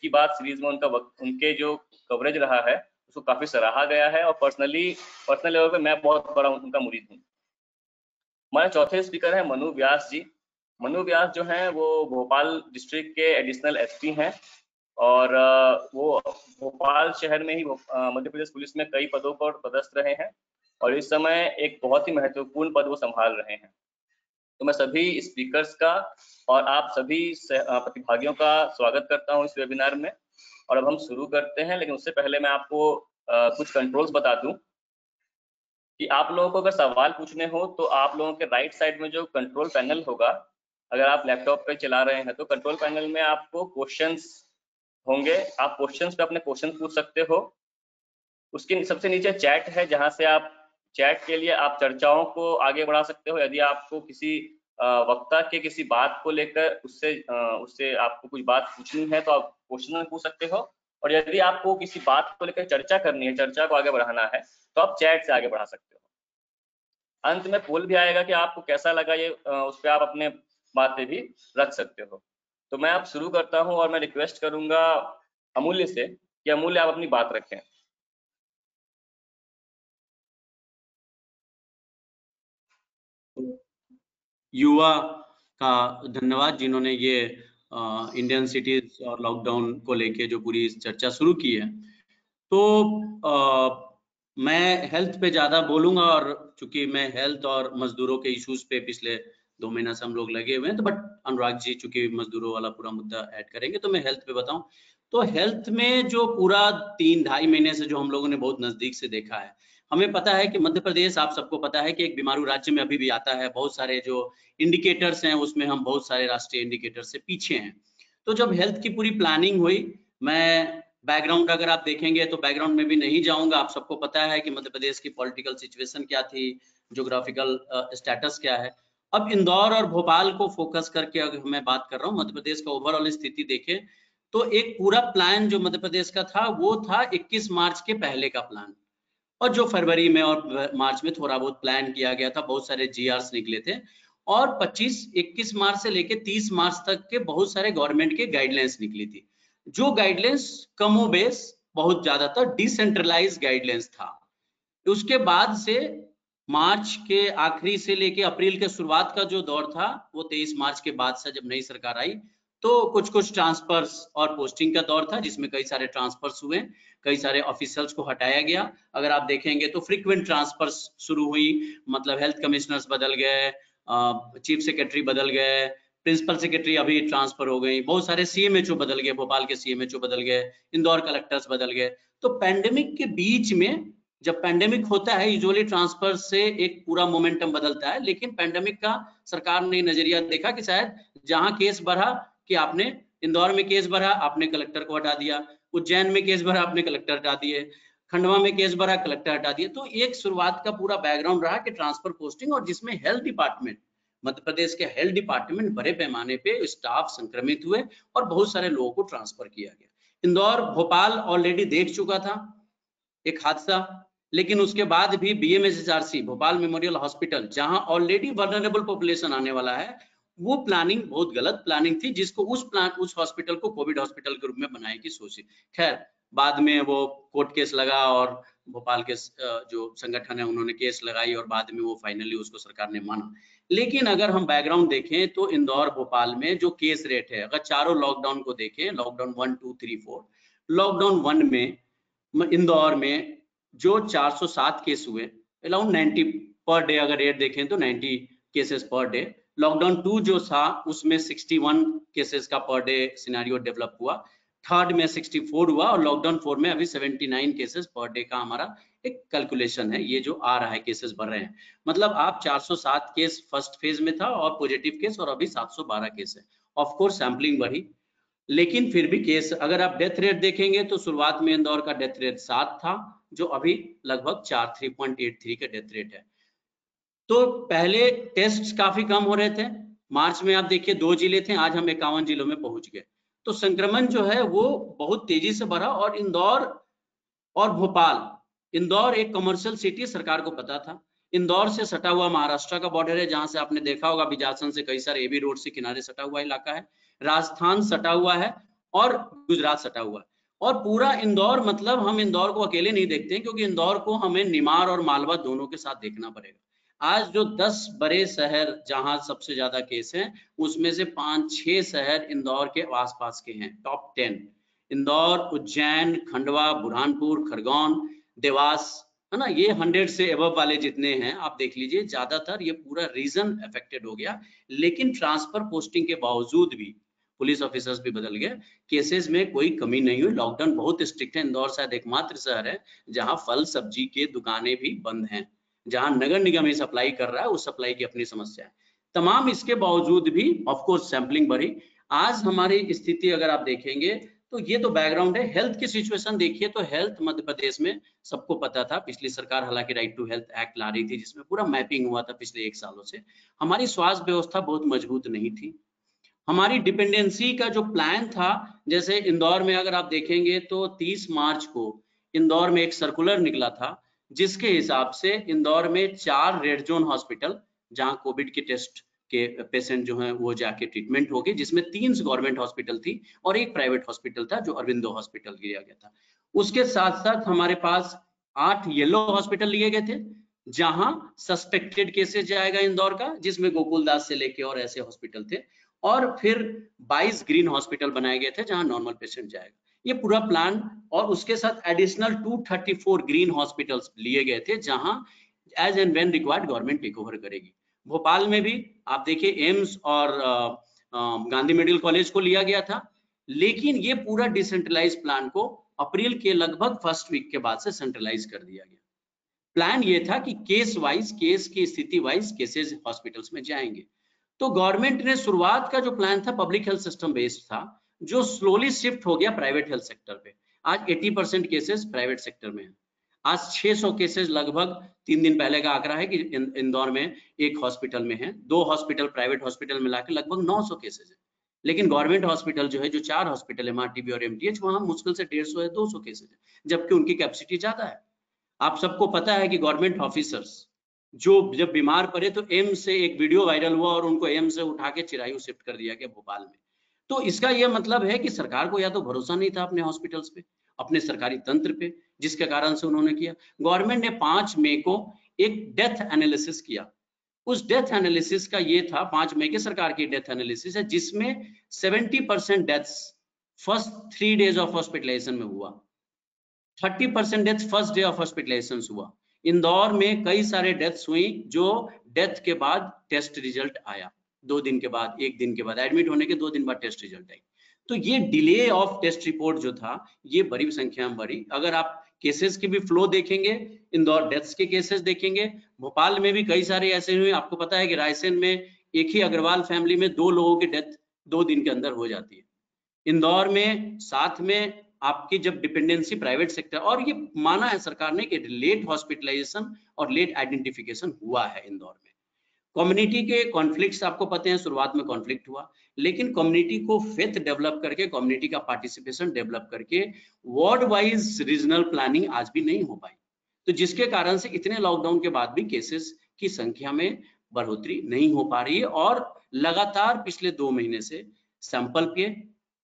की बात सीरीज में उनके जो कवरेज रहा है उसको काफी सराहा गया है, और पर्सनल लेवल पे मैं बहुत बड़ा उनका मुरीद हूँ। हमारे चौथे स्पीकर हैं मनु व्यास जी। मनु व्यास जो हैं वो भोपाल डिस्ट्रिक्ट के एडिशनल एसपी हैं, और वो भोपाल शहर में ही मध्य प्रदेश पुलिस में कई पदों पर पदस्थ रहे हैं, और इस समय एक बहुत ही महत्वपूर्ण पद वो संभाल रहे हैं। तो मैं सभी स्पीकर्स का और आप सभी प्रतिभागियों का स्वागत करता हूं इस वेबिनार में। और अब हम शुरू करते हैं, लेकिन उससे पहले मैं आपको कुछ कंट्रोल्स बता दूं कि आप लोगों को अगर सवाल पूछने हो तो आप लोगों के राइट साइड में जो कंट्रोल पैनल होगा, अगर आप लैपटॉप पे चला रहे हैं तो कंट्रोल पैनल में आपको क्वेश्चंस होंगे, आप क्वेश्चंस पे अपने क्वेश्चन पूछ सकते हो। उसके सबसे नीचे चैट है, जहां से आप चैट के लिए आप चर्चाओं को आगे बढ़ा सकते हो। यदि आपको किसी वक्ता के किसी बात को लेकर उससे आपको कुछ बात पूछनी है तो आप क्वेश्चन में पूछ सकते हो, और यदि आपको किसी बात को लेकर चर्चा करनी है, चर्चा को आगे बढ़ाना है, तो आप चैट से आगे बढ़ा सकते हो। अंत में पोल भी आएगा कि आपको कैसा लगा ये, उस पर आप अपने बातें भी रख सकते हो। तो मैं अब शुरू करता हूं, और मैं रिक्वेस्ट करूंगा अमूल्य से कि अमूल्य आप अपनी बात रखें। युवा का धन्यवाद जिन्होंने ये इंडियन सिटीज और लॉकडाउन को लेके जो पूरी चर्चा शुरू की है। तो मैं हेल्थ पे ज्यादा बोलूंगा, और चूंकि मैं हेल्थ और मजदूरों के इश्यूज पे पिछले 2 महीना से हम लोग लगे हुए हैं, तो बट अनुराग जी चूंकि मजदूरों वाला पूरा मुद्दा ऐड करेंगे तो मैं हेल्थ पे बताऊं। तो हेल्थ में जो पूरा 3-2.5 महीने से जो हम लोगों ने बहुत नजदीक से देखा है, हमें पता है कि मध्य प्रदेश, आप सबको पता है कि एक बीमारू राज्य में अभी भी आता है। बहुत सारे जो इंडिकेटर्स हैं उसमें हम बहुत सारे राष्ट्रीय इंडिकेटर से पीछे हैं। तो जब हेल्थ की पूरी प्लानिंग हुई, मैं बैकग्राउंड अगर आप देखेंगे तो बैकग्राउंड में भी नहीं जाऊंगा, आप सबको पता है कि मध्य प्रदेश की पॉलिटिकल सिचुएशन क्या थी, ज्योग्राफिकल स्टेटस क्या है। अब इंदौर और भोपाल को फोकस करके अगर मैं बात कर रहा हूँ, मध्य प्रदेश का ओवरऑल स्थिति देखें तो एक पूरा प्लान जो मध्य प्रदेश का था वो था 21 मार्च के पहले का प्लान, और जो फरवरी में और मार्च में थोड़ा बहुत प्लान किया गया था, बहुत सारे जीआरस निकले थे, और 21 मार्च से लेके 30 मार्च तक के बहुत सारे गवर्नमेंट के गाइडलाइंस निकली थी। जो गाइडलाइंस कमोबेश बहुत ज्यादातर डिसेंट्रलाइज गाइडलाइंस था। उसके बाद से मार्च के आखिरी से लेके अप्रैल के शुरुआत का जो दौर था वो 23 मार्च के बाद से जब नई सरकार आई तो कुछ ट्रांसफर्स और पोस्टिंग का दौर था, जिसमें कई सारे ट्रांसफर्स हुए, कई सारे ऑफिसर्स को हटाया गया। अगर आप देखेंगे तो फ्रीक्वेंट ट्रांसफर्स शुरू हुई, मतलब हेल्थ कमिश्नर्स बदल गए, चीफ सेक्रेटरी बदल गए, प्रिंसिपल सेक्रेटरी अभी ट्रांसफर हो गई, बहुत सारे सीएमएचओ बदल गए, भोपाल के सीएमएचओ बदल गए, इंदौर कलेक्टर्स बदल गए। तो पैंडेमिक के बीच में, जब पैंडेमिक होता है यूजुअली ट्रांसफर से एक पूरा मोमेंटम बदलता है, लेकिन पैंडेमिक का सरकार ने नजरिया देखा कि शायद जहां केस बढ़ा कि आपने इंदौर में केस बढ़ा, आपने कलेक्टर को हटा दिया, उज्जैन में केस बढ़ा, आपने कलेक्टर हटा दिए, खंडवा में केस बढ़ा, कलेक्टर हटा दिए। तो एक शुरुआत का पूरा बैकग्राउंड रहा कि ट्रांसफर पोस्टिंग, और जिसमें हेल्थ डिपार्टमेंट, मध्य प्रदेश के हेल्थ डिपार्टमेंट बड़े पैमाने पे स्टाफ संक्रमित हुए और बहुत सारे लोगों को ट्रांसफर किया गया। इंदौर भोपाल ऑलरेडी देख चुका था एक हादसा, लेकिन उसके बाद भी बीएमएसएचआरसी भोपाल मेमोरियल हॉस्पिटल, जहां ऑलरेडी वल्नरेबल पॉपुलेशन आने वाला है, वो प्लानिंग बहुत गलत प्लानिंग थी, जिसको उस हॉस्पिटल को कोविड हॉस्पिटल के रूप में बनाने की सोची। खैर बाद में वो कोर्ट केस लगा और भोपाल के जो संगठन है उन्होंने केस लगाई और बाद में वो फाइनली उसको सरकार ने माना। लेकिन अगर हम बैकग्राउंड देखें तो इंदौर भोपाल में जो केस रेट है, अगर चारों लॉकडाउन को देखें, लॉकडाउन 1, 2, 3, 4, लॉकडाउन 1 में इंदौर में जो 407 केस हुए, अराउंड 90 पर डे, अगर रेट देखें तो 90 केसेस पर डे। लॉकडाउन 2 जो था उसमें 61 केसेस का पर डे सिनेरियो डेवलप हुआ, थर्ड में 64 हुआ, और लॉकडाउन 4 में अभी 79 केसेस पर डे का हमारा एक कैलकुलेशन है, ये जो आ रहा है, केसेस बढ़ रहे हैं। मतलब आप 407 केस फर्स्ट फेज में था और पॉजिटिव केस, और अभी 712 केस है। ऑफ कोर्स सैम्पलिंग बढ़ी, लेकिन फिर भी केस, अगर आप डेथ रेट देखेंगे तो शुरुआत में इंदौर का डेथ रेट 7 था, जो अभी लगभग 3.83 का डेथ रेट है। तो पहले टेस्ट काफी कम हो रहे थे, मार्च में आप देखिए 2 जिले थे, आज हम 51 जिलों में पहुंच गए। तो संक्रमण जो है वो बहुत तेजी से बढ़ा। और इंदौर और भोपाल, इंदौर एक कमर्शियल सिटी, सरकार को पता था। इंदौर से सटा हुआ महाराष्ट्र का बॉर्डर है, जहां से आपने देखा होगा बिजासन से कई सारे एबी रोड से किनारे सटा हुआ इलाका है, राजस्थान सटा हुआ है, और गुजरात सटा हुआ है। और पूरा इंदौर, मतलब हम इंदौर को अकेले नहीं देखते हैं, क्योंकि इंदौर को हमें निमाड़ और मालवा दोनों के साथ देखना पड़ेगा। आज जो 10 बड़े शहर जहां सबसे ज्यादा केस हैं, उसमें से 5-6 शहर इंदौर के आसपास के हैं, टॉप 10। इंदौर, उज्जैन, खंडवा, बुरहानपुर, खरगोन, देवास, है ना, ये 100 से एबव वाले जितने हैं आप देख लीजिए, ज्यादातर ये पूरा रीजन अफेक्टेड हो गया। लेकिन ट्रांसफर पोस्टिंग के बावजूद भी पुलिस ऑफिसर्स भी बदल गए, केसेस में कोई कमी नहीं हुई। लॉकडाउन बहुत स्ट्रिक्ट है। इंदौर शायद एकमात्र शहर है जहां फल सब्जी के दुकानें भी बंद हैं, जहां नगर निगम ही सप्लाई कर रहा है, उस सप्लाई की अपनी समस्या है। तमाम इसके बावजूद भी ऑफ कोर्स सैंपलिंग बढ़ी। आज हमारी स्थिति अगर आप देखेंगे तो ये तो बैकग्राउंड है। हेल्थ की सिचुएशन देखिए तो हेल्थ मध्य प्रदेश में सबको पता था, पिछली सरकार हालांकि राइट टू हेल्थ एक्ट ला रही थी जिसमें पूरा मैपिंग हुआ था पिछले 1 सालों से। हमारी स्वास्थ्य व्यवस्था बहुत मजबूत नहीं थी। हमारी डिपेंडेंसी का जो प्लान था, जैसे इंदौर में अगर आप देखेंगे तो 30 मार्च को इंदौर में एक सर्कुलर निकला था, जिसके हिसाब से इंदौर में 4 रेड जोन हॉस्पिटल, जहां कोविड के टेस्ट के पेशेंट जो हैं वो जाके ट्रीटमेंट हो गए, जिसमें 3 गवर्नमेंट हॉस्पिटल थी और एक प्राइवेट हॉस्पिटल था जो अरविंदो हॉस्पिटल लिया गया था। उसके साथ साथ हमारे पास 8 येलो हॉस्पिटल लिए गए थे, जहां सस्पेक्टेड केसेस जाएगा इंदौर का, जिसमें गोकुलदास से लेके और ऐसे हॉस्पिटल थे। और फिर 22 ग्रीन हॉस्पिटल बनाए गए थे जहां नॉर्मल पेशेंट जाएगा, ये पूरा प्लान। और उसके साथ एडिशनल 234 ग्रीन हॉस्पिटल्स लिए गए थे, जहां as and when required government take over करेगी। भोपाल में भी आप देखिए एम्स और गांधी मेडिकल कॉलेज को लिया गया था। लेकिन ये पूरा डिसेंट्रलाइज प्लान को अप्रैल के लगभग फर्स्ट वीक के बाद से सेंट्रलाइज कर दिया गया। प्लान ये था कि केस वाइज, केस की स्थिति वाइज केसेस हॉस्पिटल्स में जाएंगे। तो गवर्नमेंट ने शुरुआत का जो प्लान था पब्लिक हेल्थ सिस्टम बेस्ड था, जो स्लोली शिफ्ट हो गया प्राइवेट हेल्थ सेक्टर पे। आज 80% केसेस प्राइवेट सेक्टर में है। आज 600 केसेस लगभग 3 दिन पहले का आंकड़ा है कि इंदौर में एक हॉस्पिटल में है, 2 हॉस्पिटल प्राइवेट हॉस्पिटल मिलाकर लगभग 900 केसेस है। लेकिन गवर्नमेंट हॉस्पिटल जो है, जो 4 हॉस्पिटल है MRTB और MTH, वहां मुश्किल से 150 या 200 केसेस है, जबकि उनकी कैपेसिटी ज्यादा है। आप सबको पता है कि गवर्नमेंट ऑफिसर्स जो जब बीमार पड़े तो एम्स से एक वीडियो वायरल हुआ और उनको एम्स से उठा के चिरायू शिफ्ट कर दिया गया भोपाल में। तो इसका यह मतलब है कि सरकार को या तो भरोसा नहीं था अपने हॉस्पिटल्स पे, अपने सरकारी तंत्र पे, जिसके कारण से उन्होंने किया। गवर्नमेंट ने 5 मई को एक डेथ एनालिसिस किया। उस डेथ एनालिसिस का ये था, 5 मई के सरकार की डेथ एनालिसिस है, जिसमें 70% deaths first 3 days of hospitalisation में हुआ, 30% death first day of hospitalisation हुआ। इंदौर में कई सारे डेथ्स हुई जो डेथ के बाद टेस्ट रिजल्ट आया 2 दिन के बाद, 1 दिन के बाद, एडमिट होने के 2 दिन बाद टेस्ट रिजल्ट आई। तो ये डिले ऑफ टेस्ट रिपोर्ट जो था, ये बड़ी संख्या में बढ़ी। अगर आप केसेस की भी फ्लो देखेंगे, इंदौर डेथ्स के केसेस देखेंगे, भोपाल में भी कई सारे ऐसे हुए। आपको पता है कि रायसेन में एक ही अग्रवाल फैमिली में 2 लोगों की डेथ 2 दिन के अंदर हो जाती है। इंदौर में साथ में आपकी जब डिपेंडेंसी प्राइवेट सेक्टर, और ये माना है सरकार ने कि लेट हॉस्पिटलाइजेशन और लेट आइडेंटिफिकेशन हुआ है इंदौर में। कम्युनिटी के कॉन्फ्लिक्ट्स आपको पता है, शुरुआत में कॉन्फ्लिक्ट हुआ, लेकिन कम्युनिटी को फेथ डेवलप करके, कम्युनिटी का पार्टिसिपेशन डेवलप करके वार्ड वाइज रीजनल प्लानिंग आज भी नहीं हो पाई। तो जिसके कारण से इतने लॉकडाउन के बाद भी केसेस की संख्या में बढ़ोतरी नहीं हो पा रही है। और लगातार पिछले 2 महीने से सैंपल पे,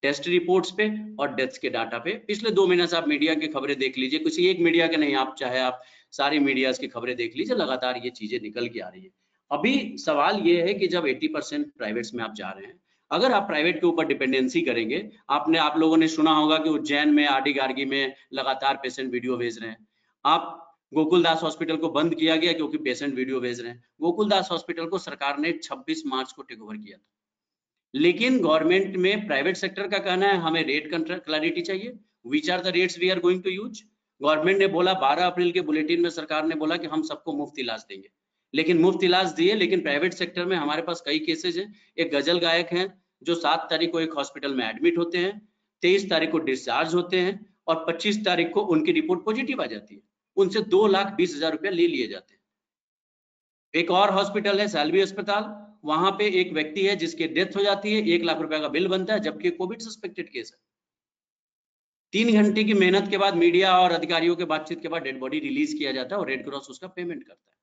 टेस्ट रिपोर्ट्स पे और डेथ्स के डाटा पे, पिछले 2 महीने से आप मीडिया की खबरें देख लीजिए, किसी एक मीडिया के नहीं, आप चाहे आप सारी मीडियाज की खबरें देख लीजिए, लगातार ये चीजें निकल के आ रही है। अभी सवाल ये है कि जब 80% प्राइवेट्स में आप जा रहे हैं, अगर आप प्राइवेट के ऊपर डिपेंडेंसी करेंगे, आप लोगों ने सुना होगा कि उज्जैन में, आरडी गार्गी में लगातार पेशेंट वीडियो भेज रहे हैं। आप गोकुलदास हॉस्पिटल को बंद किया गया क्योंकि पेशेंट वीडियो भेज रहे हैं। गोकुलदास हॉस्पिटल को सरकार ने 26 मार्च को टेक ओवर किया था, लेकिन गवर्नमेंट में प्राइवेट सेक्टर का कहना है हमें रेट क्लैरिटी चाहिए, which are the rates we are going to use. Government ने बोला, 12 अप्रैल के बुलेटिन में सरकार ने बोला कि हम सबको मुफ्त इलाज देंगे, लेकिन मुफ्त इलाज दिए, लेकिन प्राइवेट सेक्टर में हमारे पास कई केसेज हैं। एक गजल गायक हैं जो 7 तारीख को एक हॉस्पिटल में एडमिट होते हैं, 23 तारीख को डिस्चार्ज होते हैं और 25 तारीख को उनकी रिपोर्ट पॉजिटिव आ जाती है, उनसे 2,20,000 रुपया ले लिए जाते हैं। एक और हॉस्पिटल है सैलवी अस्पताल, वहां पे एक व्यक्ति है जिसकी डेथ हो जाती है, 1 लाख रुपए का बिल बनता है, जबकि कोविड सस्पेक्टेड केस है। 3 घंटे की मेहनत के बाद, मीडिया और अधिकारियों के बातचीत के बाद डेड बॉडी रिलीज किया जाता है और रेड क्रॉस उसका पेमेंट करता है।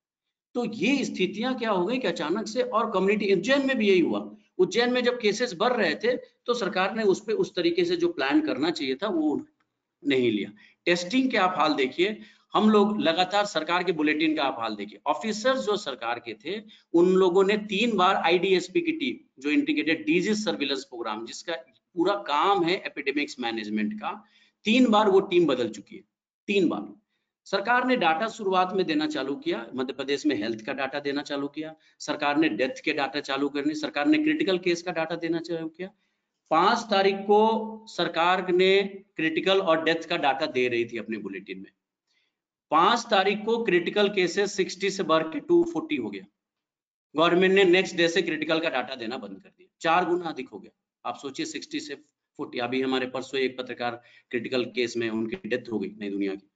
तो ये स्थितियां क्या हो गई कि अचानक से, और कम्युनिटी उज्जैन में भी यही हुआ। उज्जैन में जब केसेस बढ़ रहे थे तो सरकार ने उस पे उस तरीके से जो प्लान करना चाहिए था वो नहीं लिया। टेस्टिंग के आप हाल देखिए, हम लोग लगातार सरकार के बुलेटिन का आप हाल देखिए, ऑफिसर्स जो सरकार के थे उन लोगों ने 3 बार आईडीएसपी की टीम, जो इंटीग्रेटेड डिजीज सर्विलेंस प्रोग्राम जिसका पूरा काम है एपिडेमिक्स मैनेजमेंट का, 3 बार वो टीम बदल चुकी है। 3 बार सरकार ने डाटा शुरुआत में देना चालू किया, मध्य प्रदेश में हेल्थ का डाटा देना चालू किया, सरकार ने डेथ के डाटा चालू करने, सरकार ने क्रिटिकल केस का डाटा देना चालू किया। 5 तारीख को सरकार ने क्रिटिकल और डेथ का डाटा दे रही थी अपने बुलेटिन में। 5 तारीख को क्रिटिकल केसेस 60 से बढ़ के 240 हो गया। गवर्नमेंट ने नेक्स्ट डे से क्रिटिकल का डाटा देना बंद कर दिया, 4 गुना अधिक हो गया। आप सोचिए 60 से 40। अभी हमारे परसों एक पत्रकार क्रिटिकल केस में उनकी डेथ हो गई नई दुनिया की।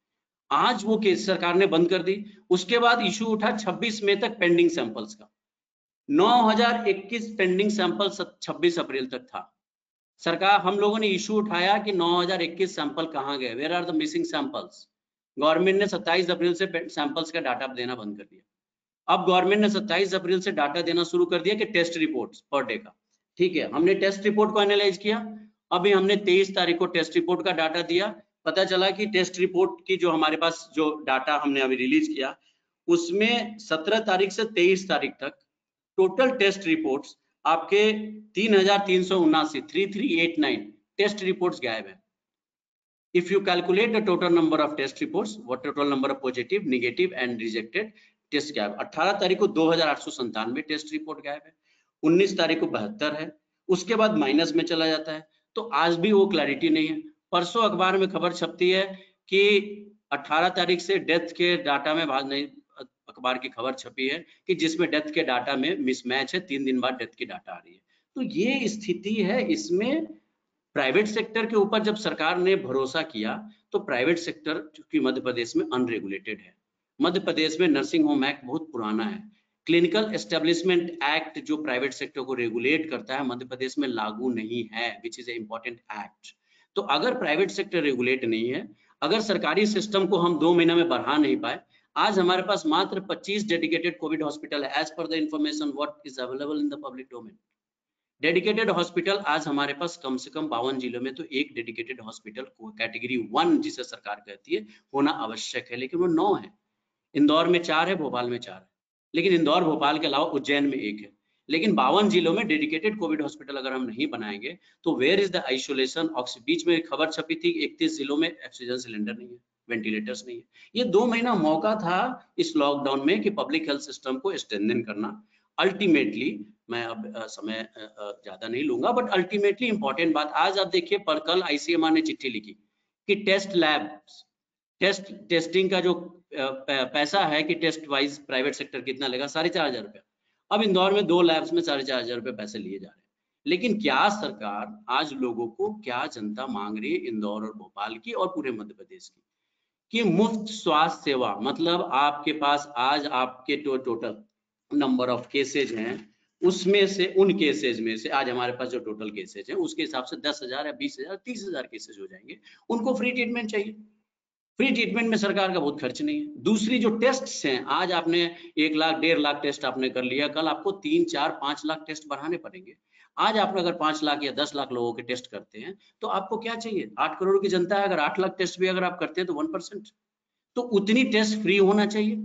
आज वो केस सरकार ने बंद कर दी। उसके बाद इशू उठा 26 मई तक पेंडिंग सैंपल्स का। 9021 पेंडिंग सैंपल 26 अप्रैल तक था। सरकार, हम लोगों ने इशू उठाया कि 9021 सैंपल कहाँ गए, where are the missing samples. Government ने 27 अप्रैल से सैंपल्स का डाटा देना बंद कर दिया। अब गवर्नमेंट ने 27 अप्रैल से डाटा देना शुरू कर दिया कि टेस्ट रिपोर्ट्स पर डे का। ठीक है, हमने टेस्ट रिपोर्ट को एनालाइज किया। अभी हमने 23 तारीख को टेस्ट रिपोर्ट का डाटा दिया। पता चला कि टेस्ट रिपोर्ट की जो हमारे पास जो डाटा हमने अभी रिलीज किया उसमें 17 तारीख से 23 तारीख तक टोटल टेस्ट रिपोर्ट्स आपके 3389 टेस्ट रिपोर्ट्स गायब है। If you calculate the total number of test reports, what total number of positive, negative and rejected test गायब। 18 तारीख को 2897 टेस्ट रिपोर्ट गायब है, 19 तारीख को 72 है, उसके बाद माइनस में चला जाता है। तो आज भी वो क्लैरिटी नहीं है। परसों अखबार में खबर छपती है कि 18 तारीख से डेथ के डाटा में बाद नहीं, अखबार की खबर छपी है कि जिसमें डेथ के डाटा में मिसमैच है, 3 दिन बाद डेथ की डाटा आ रही है। तो ये स्थिति है। इसमें प्राइवेट सेक्टर के ऊपर जब सरकार ने भरोसा किया तो प्राइवेट सेक्टर क्योंकि मध्य प्रदेश में अनरेगुलेटेड है। मध्य प्रदेश में नर्सिंग होम एक्ट बहुत पुराना है। क्लिनिकल एस्टेब्लिशमेंट एक्ट जो प्राइवेट सेक्टर को रेगुलेट करता है मध्य प्रदेश में लागू नहीं है, which is a important act. तो अगर प्राइवेट सेक्टर रेगुलेट नहीं है, अगर सरकारी सिस्टम को हम 2 महीना में बढ़ा नहीं पाए, आज हमारे पास मात्र 25 डेडिकेटेड कोविड हॉस्पिटल है as per the information what is available in the public domain. Dedicated hospital आज हमारे पास कम से कम 52 जिलों में तो एक डेडिकेटेड हॉस्पिटल को कैटेगरी 1 जिसे सरकार कहती है होना आवश्यक है, लेकिन वो 9 है। इंदौर में 4 है, भोपाल में 4 है, लेकिन इंदौर भोपाल के अलावा उज्जैन में 1 है। लेकिन 52 जिलों में डेडिकेटेड कोविड हॉस्पिटल अगर हम नहीं बनाएंगे तो where is the isolation oxygen. बीच में खबर छपी थी 31 जिलों में ऑक्सीजन सिलेंडर नहीं है, वेंटिलेटर्स नहीं है। ये 2 महीना मौका था इस लॉकडाउन में कि पब्लिक हेल्थ सिस्टम को स्ट्रेंथन करना। अल्टीमेटली मैं अब समय ज्यादा नहीं लूंगा, बट अल्टीमेटली इंपॉर्टेंट बात आज आप देखिए, पर कल आईसीएमआर ने चिट्ठी लिखी कि टेस्ट लैब टेस्टिंग का जो पैसा है कि टेस्ट वाइज प्राइवेट सेक्टर कितना लेगा, 4500 रुपया। अब इंदौर में 2 लैब्स में 4500 रुपये पैसे लिए जा रहे हैं। लेकिन क्या सरकार आज लोगों को, क्या जनता मांग रही है इंदौर और भोपाल की और पूरे मध्य प्रदेश की कि मुफ्त स्वास्थ्य सेवा, मतलब आपके पास आज आपके टोटल नंबर ऑफ केसेज हैं उसमें से, उन केसेज में से आज हमारे पास जो टोटल केसेज हैं उसके हिसाब से 10,000 या 20,000 30,000 केसेज हो जाएंगे, उनको फ्री ट्रीटमेंट चाहिए। फ्री ट्रीटमेंट में सरकार का बहुत खर्च नहीं है। दूसरी जो टेस्ट्स हैं, आज आपने 1 लाख 1.5 लाख टेस्ट आपने कर लिया, कल आपको 3, 4, 5 लाख टेस्ट बढ़ाने पड़ेंगे। आज आप अगर 5 लाख या 10 लाख लोगों के टेस्ट करते हैं तो आपको क्या चाहिए? 8 करोड़ की जनता है, अगर 8 लाख टेस्ट भी अगर आप करते हैं तो 1%, तो उतनी टेस्ट फ्री होना चाहिए।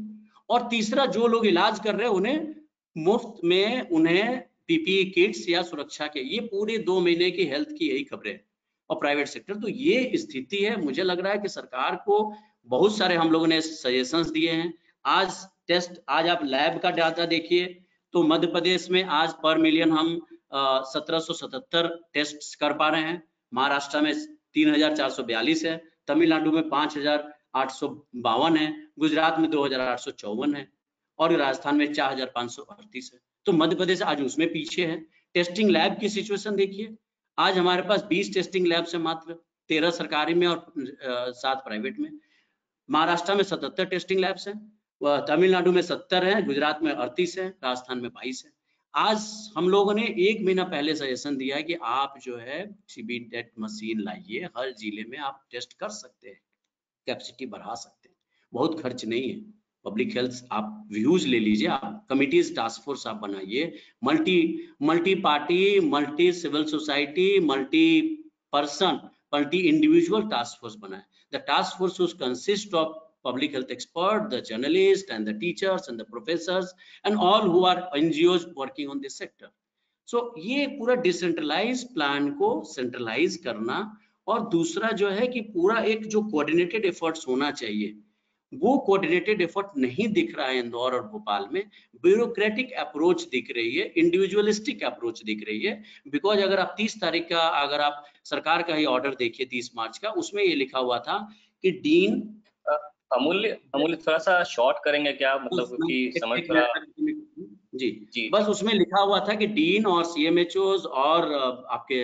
और तीसरा, जो लोग इलाज कर रहे हैं उन्हें मुफ्त में उन्हें पीपीई किट्स या सुरक्षा के, ये पूरे 2 महीने की हेल्थ की यही खबरें हैं। और प्राइवेट सेक्टर, तो ये स्थिति है। मुझे लग रहा है कि सरकार को बहुत सारे हम लोगों ने सजेशंस दिए हैं। आज टेस्ट, आज आप लैब का डाटा देखिए तो मध्य प्रदेश में आज पर मिलियन हम 1777 टेस्ट कर पा रहे हैं, महाराष्ट्र में 3442 है, तमिलनाडु में 5852 है, गुजरात में 2854 है और राजस्थान में 4538 है। तो मध्य प्रदेश आज उसमें पीछे है। टेस्टिंग लैब की सिचुएशन देखिए, आज हमारे पास 20 टेस्टिंग लैब्स है, मात्र 13 सरकारी में और 7 प्राइवेट में। महाराष्ट्र में 77 टेस्टिंग लैब्स हैं, तमिलनाडु में 70 है, गुजरात में 38 है, राजस्थान में 22 है। आज हम लोगों ने 1 महीना पहले सजेशन दिया है कि आप जो है सीबीटेट मशीन लाइए, हर जिले में आप टेस्ट कर सकते हैं, कैपेसिटी बढ़ा सकते हैं, बहुत खर्च नहीं है। पब्लिक हेल्थ आप व्यूज ले लीजिए, आप कमिटीज टास्क फोर्स आप बनाइए, multi party, multi civil society, multi person, multi individual task force बनाए. The task force will consist of public health expert, the journalists and the teachers and the professors and all who are NGOs working on this sector. So ये पूरा decentralise plan को centralise करना, और दूसरा जो है कि पूरा एक जो कोऑर्डिनेटेड एफर्ट्स होना चाहिए, वो कोऑर्डिनेटेड एफर्ट नहीं दिख रहा है इंदौर और भोपाल में. ब्यूरोक्रेटिक अप्रोच दिख रही है, इंडिविजुअलिस्टिक अप्रोच दिख रही है. बिकॉज अगर आप 30 तारीख का, अगर आप सरकार का ही ऑर्डर देखिए 30 मार्च का, उसमें ये लिखा हुआ था कि डीन अमूल्य थोड़ा सा शॉर्ट करेंगे क्या, मतलब क्योंकि समझ थोड़ा जी, बस उसमें लिखा हुआ था कि डीन और सीएमएचओज और आपके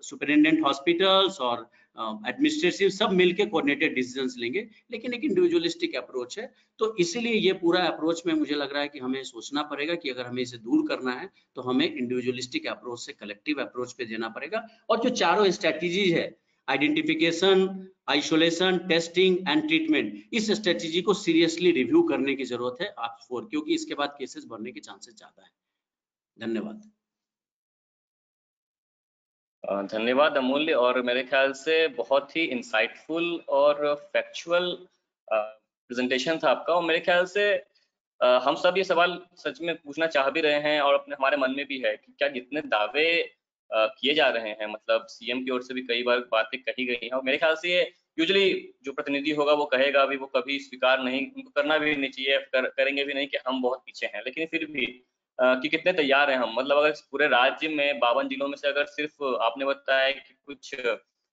सुपरिटेंडेंट हॉस्पिटल्स और एडमिनिस्ट्रेटिव सब मिलके कोऑर्डिनेटेड डिसीजंस लेंगे, लेकिन एक इंडिविजुअलिस्टिक अप्रोच है. तो इसीलिए ये पूरा अप्रोच में मुझे लग रहा है कि हमें सोचना पड़ेगा कि अगर हमें इसे दूर करना है तो हमें इंडिविजुअलिस्टिक अप्रोच से कलेक्टिव अप्रोच पे देना पड़ेगा. और जो चारों स्ट्रेटेजीज है, identification, isolation, testing and treatment, इस स्ट्रेटेजी को सीरियसली रिव्यू करने की जरूरत है आप क्योंकि इसके बाद केसेस बढ़ने के चांसेस ज्यादा है. धन्यवाद. धन्यवाद अमूल्य, और मेरे ख्याल से बहुत ही इंसाइटफुल और फैक्चुअल प्रेजेंटेशन था आपका. और मेरे ख्याल से हम सब ये सवाल सच में पूछना चाह भी रहे हैं और अपने हमारे मन में भी है कि क्या जितने दावे किए जा रहे हैं, मतलब सीएम की ओर से भी कई बार बातें कही गई हैं, और मेरे ख्याल से ये यूजुअली जो प्रतिनिधि होगा वो कहेगा भी, वो कभी स्वीकार नहीं, उनको करना भी नहीं चाहिए, करेंगे भी नहीं कि हम बहुत पीछे हैं. लेकिन फिर भी कि कितने तैयार हैं हम, मतलब अगर पूरे राज्य में 52 जिलों में से अगर सिर्फ आपने बताया कि कुछ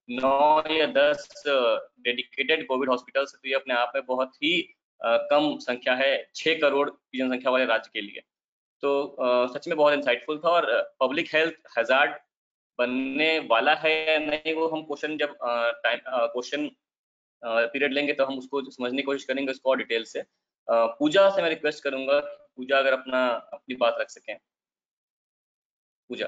9 या 10 डेडिकेटेड कोविड हॉस्पिटल्स, तो ये अपने आप में बहुत ही कम संख्या है 6 करोड़ की जनसंख्या वाले राज्य के लिए. तो सच में बहुत इंसाइटफुल था. और पब्लिक हेल्थ हैजार्ड बनने वाला है या नहीं, वो हम क्वेश्चन जब क्वेश्चन पीरियड लेंगे तो हम उसको समझने की कोशिश करेंगे उसको और डिटेल से. पूजा से मैं रिक्वेस्ट करूंगा, पूजा अगर अपनी बात रख सकें. पूजा.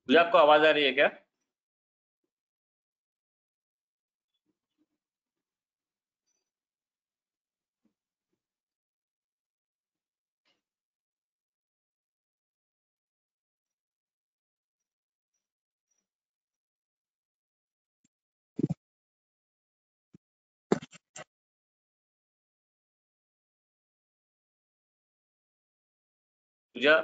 पूजा आपको आवाज आ रही है क्या? पूजा.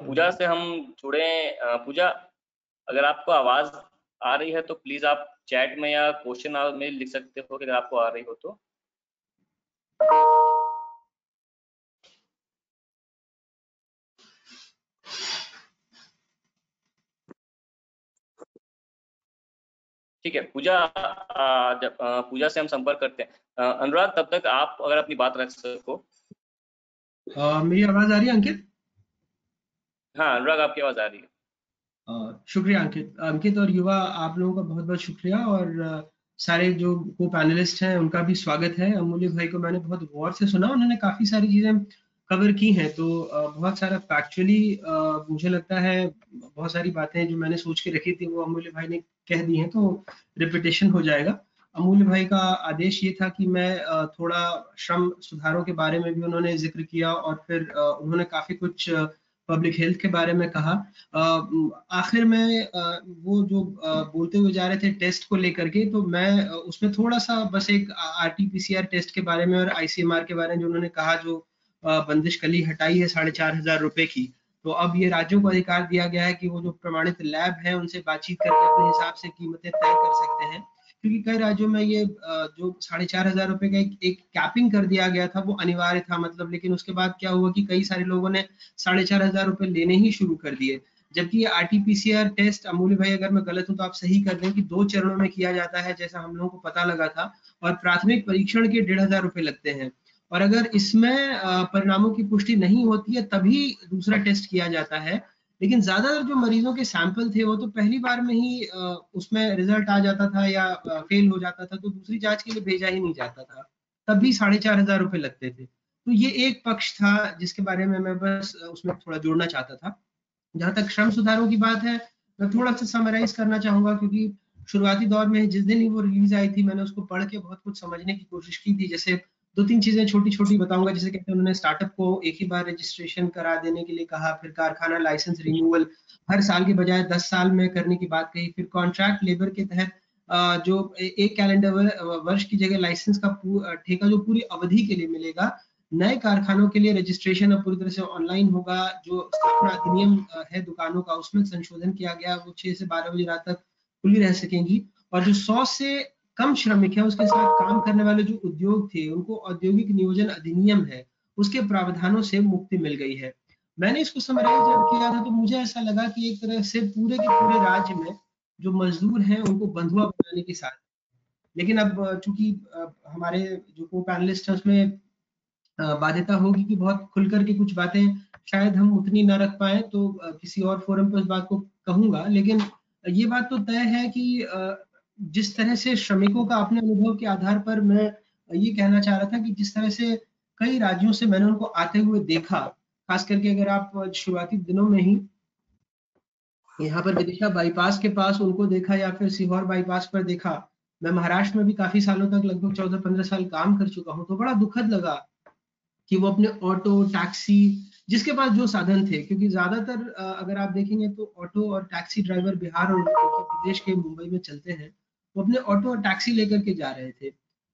पूजा से हम जुड़े. पूजा, अगर आपको आवाज आ रही है तो प्लीज आप चैट में या क्वेश्चन में लिख सकते हो कि अगर आपको आ रही हो तो. ठीक है पूजा, पूजा से हम संपर्क करते हैं. अनुराग, तब तक आप अगर अपनी बात रख सको. मेरी आवाज आ रही है अंकित? हाँ अनुराग, आपकी आवाज आ रही है. शुक्रिया अंकित और युवा, आप लोगों का बहुत बहुत शुक्रिया. और सारे जो को पैनलिस्ट हैं उनका भी स्वागत है. अमूल्य भाई को मैंने बहुत गौर से सुना, उन्होंने काफी सारी चीजें कवर की हैं, तो बहुत सारा फैक्चुअली मुझे लगता है बहुत सारी बातें जो मैंने सोच के रखी थी वो अमूल्य भाई ने कह दी हैं, तो रिपीटेशन हो जाएगा. अमूल्य भाई का आदेश ये था कि मैं थोड़ा श्रम सुधारों के बारे में भी उन्होंने जिक्र किया, और फिर उन्होंने काफी कुछ पब्लिक हेल्थ के बारे में कहा. आखिर में वो जो बोलते हुए जा रहे थे टेस्ट को लेकर के, तो मैं उसमें थोड़ा सा बस एक RT-PCR टेस्ट के बारे में और ICMR के बारे में जो उन्होंने कहा, जो बंदिश कली हटाई है 4,500 रुपए की, तो अब ये राज्यों को अधिकार दिया गया है कि वो जो प्रमाणित लैब है उनसे बातचीत करके अपने हिसाब से कीमतें तय कर सकते हैं. क्योंकि कई राज्यों में ये जो 4,500 रुपए का एक कैपिंग कर दिया गया था वो अनिवार्य था, मतलब। लेकिन उसके बाद क्या हुआ कि कई सारे लोगों ने 4,500 रुपए लेने ही शुरू कर दिए। जबकि ये RT-PCR टेस्ट, अमूल्य भाई अगर मैं गलत हूं तो आप सही कर दें, कि 2 चरणों में किया जाता है जैसा हम लोगों को पता लगा था, और प्राथमिक परीक्षण के 1,500 रुपए लगते हैं। और अगर इसमें परिणामों की पुष्टि नहीं होती है तभी दूसरा टेस्ट किया जाता है। लेकिन ज्यादातर जो मरीजों के सैंपल थे वो तो पहली बार में ही उसमें रिजल्ट आ जाता था या फेल हो जाता था, तो दूसरी जांच के लिए भेजा ही नहीं जाता था, तब भी 4,500 रुपए लगते थे। तो ये एक पक्ष था जिसके बारे में मैं बस उसमें थोड़ा जोड़ना चाहता था। जहां तक श्रम सुधारों की बात है, मैं थोड़ा सा समराइज करना चाहूंगा, क्योंकि शुरुआती दौर में जिस दिन ही वो रिलीज आई थी मैंने उसको पढ़ के बहुत कुछ समझने की कोशिश की थी। जैसे 2-3 चीजें छोटी छोटी बताऊंगा। जैसे कहते हैं उन्होंने स्टार्टअप को एक ही बार रजिस्ट्रेशन करा देने के लिए कहा, फिर कारखाना लाइसेंस रिन्यूअल हर साल के बजाय 10 साल में करने की बात कही, फिर कॉन्ट्रैक्ट लेबर के तहत जो एक कैलेंडर वर्ष की जगह लाइसेंस का ठेका जो पूरी अवधि के लिए मिलेगा। नए कारखानों के लिए रजिस्ट्रेशन अब पूरी तरह से ऑनलाइन होगा। जो स्थापना अधिनियम है दुकानों का, उसमें संशोधन किया गया, वो 6 से 12 बजे रात तक खुली रह सकेंगी। और जो 100 से कम श्रमिक है उसके साथ काम करने वाले जो उद्योग थे उनको औद्योगिक नियोजन अधिनियम है उसके प्रावधानों से मुक्ति मिल गई है। मैंने इसको समराइज जब किया था तो मुझे ऐसा लगा कि एक तरह से पूरे के पूरे राज्य में जो मजदूर हैं उनको बंधुआ बनाने के साथ। लेकिन अब चूंकि हमारे जो को पैनलिस्ट है उसमें बाध्यता होगी कि बहुत खुल करके कुछ बातें शायद हम उतनी ना रख पाए, तो किसी और फोरम पर उस बात को कहूंगा। लेकिन ये बात तो तय है कि जिस तरह से श्रमिकों का अपने अनुभव के आधार पर मैं ये कहना चाह रहा था कि जिस तरह से कई राज्यों से मैंने उनको आते हुए देखा, खास करके अगर आप शुरुआती दिनों में ही यहाँ पर विदिशा बाईपास के पास उनको देखा या फिर सीहोर बाईपास पर देखा। मैं महाराष्ट्र में भी काफी सालों तक लगभग 14-15 साल काम कर चुका हूँ, तो बड़ा दुखद लगा कि वो अपने ऑटो टैक्सी जिसके पास जो साधन थे, क्योंकि ज्यादातर अगर आप देखेंगे तो ऑटो और टैक्सी ड्राइवर बिहार और उत्तर प्रदेश के मुंबई में चलते हैं, वो अपने ऑटो और टैक्सी लेकर के जा रहे थे।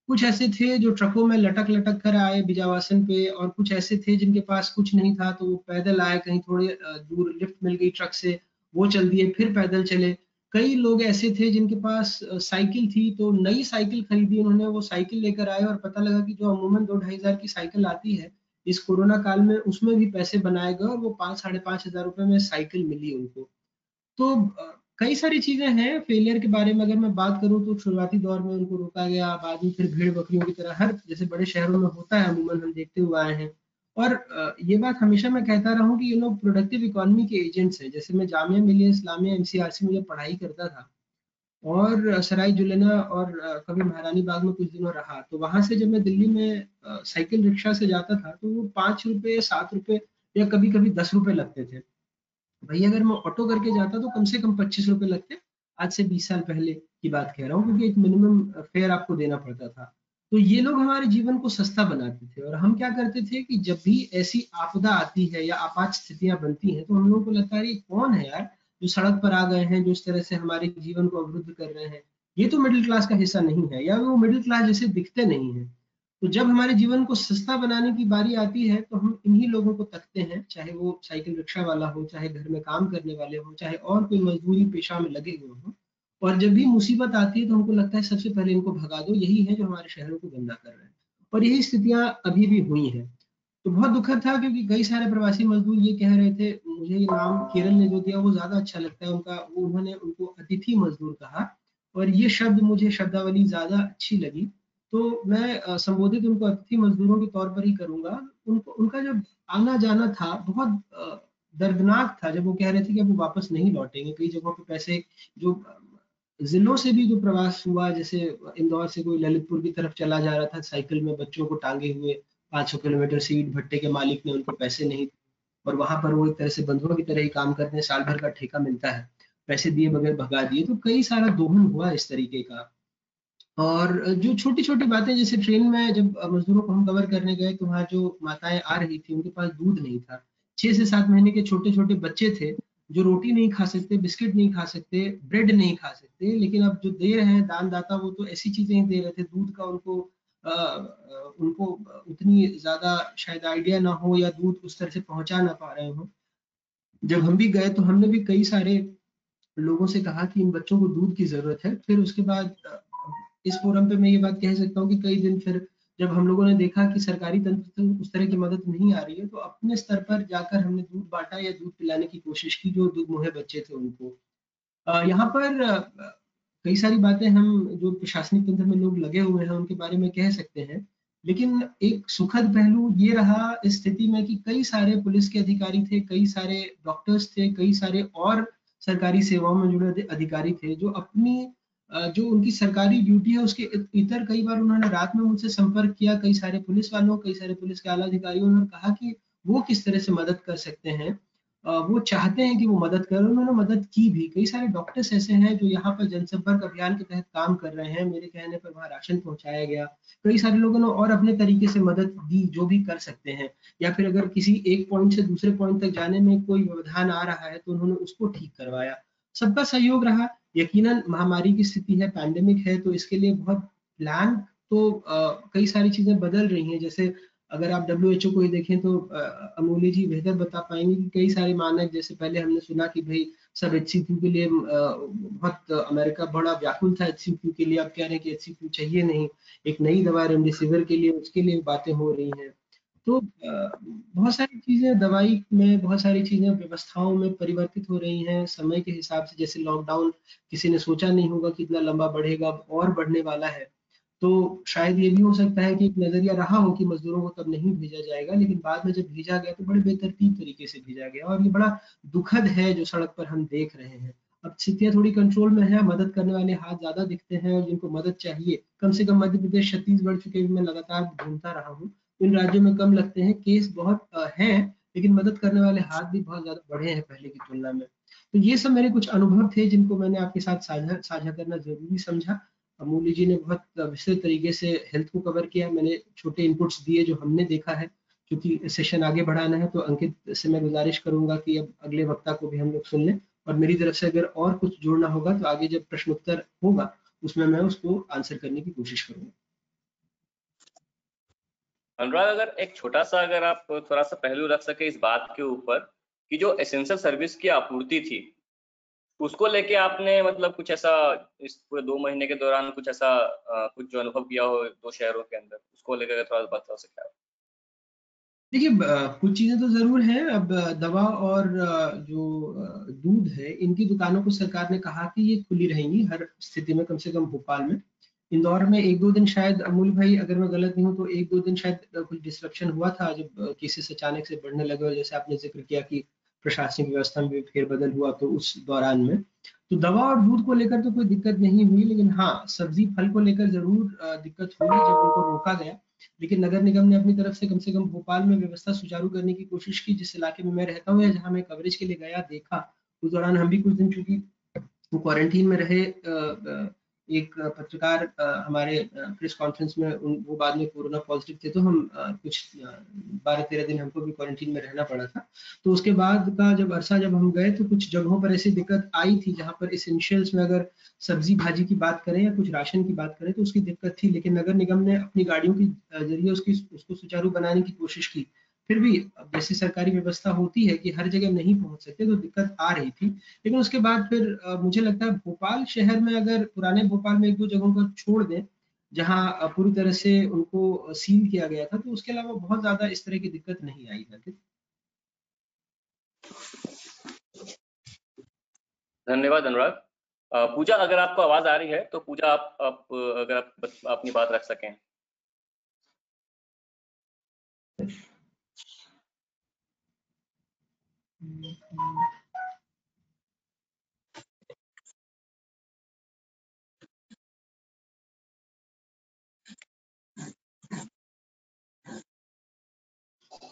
कुछ ऐसे थे जो ट्रकों में लटक लटक कर आए बिजावासन पे, और कुछ ऐसे थे जिनके पास कुछ नहीं था तो वो पैदल आए, कहीं थोड़े दूर लिफ्ट मिल गई ट्रक से वो चल दिए, फिर पैदल चले। कई लोग ऐसे थे जिनके पास साइकिल थी तो नई साइकिल खरीदी उन्होंने, वो साइकिल लेकर आए और पता लगा कि जो अमूमन 2-2.5 हजार की साइकिल आती है इस कोरोना काल में उसमें भी पैसे बनाए गए और वो 5-5.5 हजार रुपए में साइकिल मिली उनको। तो कई सारी चीजें हैं फेलियर के बारे में। अगर मैं बात करूं तो शुरुआती दौर में उनको रोका गया, बाद में फिर भेड़ बकरियों की तरह हर जैसे बड़े शहरों में होता है अमूमन हम देखते हुए आए हैं। और ये बात हमेशा मैं कहता रहा हूँ कि ये लोग प्रोडक्टिव इकोनॉमी के एजेंट्स हैं। जैसे मैं जामिया मिलिया इस्लामिया MCRC में जब पढ़ाई करता था और सराय जुलेना और कभी महारानी बाग में कुछ दिनों रहा, तो वहां से जब मैं दिल्ली में साइकिल रिक्शा से जाता था तो वो 5 रुपए 7 रुपए या कभी कभी 10 रुपए लगते थे। भाई अगर मैं ऑटो करके जाता तो कम से कम 25 रुपए लगते। आज से 20 साल पहले की बात कह रहा हूँ, क्योंकि एक मिनिमम फेयर आपको देना पड़ता था। तो ये लोग हमारे जीवन को सस्ता बनाते थे। और हम क्या करते थे कि जब भी ऐसी आपदा आती है या आपात स्थितियां बनती हैं तो हम लोगों को लगता है ये कौन है यार जो सड़क पर आ गए हैं, जो इस तरह से हमारे जीवन को अवरुद्ध कर रहे हैं। ये तो मिडिल क्लास का हिस्सा नहीं है, या वो मिडिल क्लास जैसे दिखते नहीं है। तो जब हमारे जीवन को सस्ता बनाने की बारी आती है तो हम इन्हीं लोगों को तकते हैं, चाहे वो साइकिल रिक्शा वाला हो, चाहे घर में काम करने वाले हो, चाहे और कोई मजदूरी पेशा में लगे हुए हो। और जब भी मुसीबत आती है तो हमको लगता है सबसे पहले इनको भगा दो, यही है जो हमारे शहरों को गंदा कर रहे हैं। और यही स्थितियां अभी भी हुई हैं। तो बहुत दुखद था क्योंकि कई सारे प्रवासी मजदूर ये कह रहे थे, मुझे ये नाम केरल ने जो दिया वो ज्यादा अच्छा लगता है उनका, उन्होंने उनको अतिथि मजदूर कहा और ये शब्द मुझे शब्दावली ज्यादा अच्छी लगी। तो मैं संबोधित उनको अतिथि मजदूरों के तौर पर ही करूंगा। उनको उनका जब आना जाना था बहुत दर्दनाक था, जब वो कह रहे थे कि अब वो वापस नहीं लौटेंगे। कई जगहों पे पैसे जो जिलों से भी जो प्रवास हुआ, जैसे इंदौर से कोई ललितपुर की तरफ चला जा रहा था साइकिल में बच्चों को टांगे हुए, 500 किलोमीटर से, ईंट भट्टे के मालिक ने उनको पैसे नहीं, और वहां पर वो एक तरह से बंधुओं की तरह ही काम करते हैं, साल भर का ठेका मिलता है, पैसे दिए बगैर भगा दिए। तो कई सारा दोहन हुआ इस तरीके का। और जो छोटी छोटी बातें, जैसे ट्रेन में जब मजदूरों को हम कवर करने गए तो वहाँ जो माताएं आ रही थी उनके पास दूध नहीं था। 6 से 7 महीने के छोटे छोटे बच्चे थे जो रोटी नहीं खा सकते, बिस्किट नहीं खा सकते, ब्रेड नहीं खा सकते। लेकिन अब जो दे रहे हैं दानदाता वो तो ऐसी चीजें ही दे रहे थे। दूध का उनको उतनी ज्यादा शायद आइडिया ना हो या दूध उस तरह से पहुंचा ना पा रहे हो। जब हम भी गए तो हमने भी कई सारे लोगों से कहा कि इन बच्चों को दूध की जरूरत है। फिर उसके बाद इस फोरम पे मैं ये बात कह सकता हूँ कि कई दिन फिर जब हम लोगों ने देखा कि सरकारी तंत्र से उस तरह की मदद नहीं आ रही है, तो अपने स्तर पर जाकर हमने दूध बांटा या दूध पिलाने की कोशिश की जो दूध मुहे बच्चे थे उनको। यहाँ पर कई सारी बातें हम जो प्रशासनिक तंत्र में लोग लगे हुए हैं उनके बारे में कह सकते हैं, लेकिन एक सुखद पहलू ये रहा इस स्थिति में कि कई सारे पुलिस के अधिकारी थे, कई सारे डॉक्टर्स थे, कई सारे और सरकारी सेवाओं में जुड़े अधिकारी थे जो अपनी जो उनकी सरकारी ड्यूटी है उसके इतर कई बार उन्होंने रात में मुझसे संपर्क किया, कई सारे पुलिस वालों, कई सारे पुलिस के आला अधिकारियों ने कहा कि वो किस तरह से मदद कर सकते हैं। वो चाहते हैं कि वो मदद करें, उन्होंने मदद की भी। कई सारे डॉक्टर्स ऐसे हैं जो यहाँ पर जनसंपर्क अभियान के तहत काम कर रहे हैं, मेरे कहने पर वहाँ राशन पहुंचाया गया। कई सारे लोगों ने और अपने तरीके से मदद दी जो भी कर सकते हैं, या फिर अगर किसी एक पॉइंट से दूसरे पॉइंट तक जाने में कोई व्यवधान आ रहा है तो उन्होंने उसको ठीक करवाया। सबका सहयोग रहा। यकीनन महामारी की स्थिति है, पैंडेमिक है, तो इसके लिए बहुत प्लान तो कई सारी चीजें बदल रही हैं। जैसे अगर आप WHO को ही देखें तो अमूल्य जी बेहतर बता पाएंगे कि कई सारे मानक, जैसे पहले हमने सुना कि भाई सब HCQ के लिए बहुत अमेरिका बड़ा व्याकुल था HCQ के लिए, अब कह रहे हैं कि HCQ चाहिए नहीं, एक नई दवा रेमडेसिविर के लिए, उसके लिए बातें हो रही हैं। तो बहुत सारी चीजें दवाई में, बहुत सारी चीजें व्यवस्थाओं में परिवर्तित हो रही हैं समय के हिसाब से। जैसे लॉकडाउन किसी ने सोचा नहीं होगा कि इतना लंबा बढ़ेगा और बढ़ने वाला है, तो शायद ये भी हो सकता है कि एक नजरिया रहा हो कि मजदूरों को तब नहीं भेजा जाएगा, लेकिन बाद में जब भेजा गया तो बड़े बेतरतीब तरीके से भेजा गया, और ये बड़ा दुखद है जो सड़क पर हम देख रहे हैं। अब स्थितियां थोड़ी कंट्रोल में है, मदद करने वाले हाथ ज्यादा दिखते हैं, और जिनको मदद चाहिए, कम से कम मध्य प्रदेश, छत्तीसगढ़, चुके मैं लगातार घूमता रहा हूँ, इन राज्यों में कम लगते हैं केस, बहुत हैं, लेकिन मदद करने वाले हाथ भी बहुत ज्यादा बढ़े हैं पहले की तुलना में। तो ये सब मेरे कुछ अनुभव थे जिनको मैंने आपके साथ साझा करना जरूरी समझा। अमूल्य जी ने बहुत विस्तृत तरीके से हेल्थ को कवर किया, मैंने छोटे इनपुट्स दिए जो हमने देखा है। क्योंकि सेशन आगे बढ़ाना है तो अंकित से मैं गुजारिश करूंगा कि अब अगले वक्ता को भी हम लोग सुन लें, और मेरी तरफ से अगर और कुछ जोड़ना होगा तो आगे जब प्रश्नोत्तर होगा उसमें मैं उसको आंसर करने की कोशिश करूंगा। अनुराग, अगर एक छोटा सा, अगर आप थोड़ा सा पहलू रख सके इस बात के ऊपर कि जो एसेंशियल सर्विस की आपूर्ति थी उसको लेके आपने मतलब कुछ ऐसा इस पूरे 2 महीने के दौरान कुछ ऐसा कुछ जो अनुभव किया हो 2 शहरों के अंदर, उसको लेकर थोड़ा बता सके आप? देखिए कुछ चीजें तो जरूर हैं। अब दवा और जो दूध है, इनकी दुकानों को सरकार ने कहा कि ये खुली रहेंगी हर स्थिति में, कम से कम भोपाल में। इंदौर में 1-2 दिन शायद, अमूल भाई अगर मैं गलत नहीं हूँ तो 1-2 दिन शायद कुछ डिस्ट्रप्शन हुआ था जब केसेस अचानक से बढ़ने लगे, और जैसे आपने जिक्र किया कि प्रशासनिक व्यवस्था में भी फेरबदल हुआ, तो उस दौरान में तो दवा और दूध को लेकर तो कोई दिक्कत नहीं हुई, लेकिन हाँ सब्जी फल को लेकर जरूर दिक्कत हुई जब उनको रोका गया। लेकिन नगर निगम ने अपनी तरफ से कम भोपाल में व्यवस्था सुचारू करने की कोशिश की। जिस इलाके में मैं रहता हूँ या जहाँ मैं कवरेज के लिए गया देखा, उस दौरान हम भी कुछ दिन चूंकि क्वारंटीन में रहे, एक पत्रकार हमारे प्रेस कॉन्फ्रेंस में वो बाद में कोरोना पॉजिटिव थे, तो हम कुछ 12-13 दिन हमको भी क्वारंटीन में रहना पड़ा था। तो उसके बाद का जब अरसा जब हम गए तो कुछ जगहों पर ऐसी दिक्कत आई थी जहाँ पर एसेंशियल्स में अगर सब्जी भाजी की बात करें या कुछ राशन की बात करें तो उसकी दिक्कत थी, लेकिन नगर निगम ने अपनी गाड़ियों के जरिए उसको सुचारू बनाने की कोशिश की। फिर भी अब जैसी सरकारी व्यवस्था होती है कि हर जगह नहीं पहुंच सकते, तो दिक्कत आ रही थी। लेकिन उसके बाद फिर मुझे लगता है भोपाल शहर में, अगर पुराने भोपाल में 1-2 जगहों को छोड़ दें जहां पूरी तरह से उनको सील किया गया था, तो उसके अलावा बहुत ज्यादा इस तरह की दिक्कत नहीं आई है। धन्यवाद अनुराग। पूजा, अगर आपको आवाज आ रही है तो पूजा आप अगर आप अपनी बात रख सकें।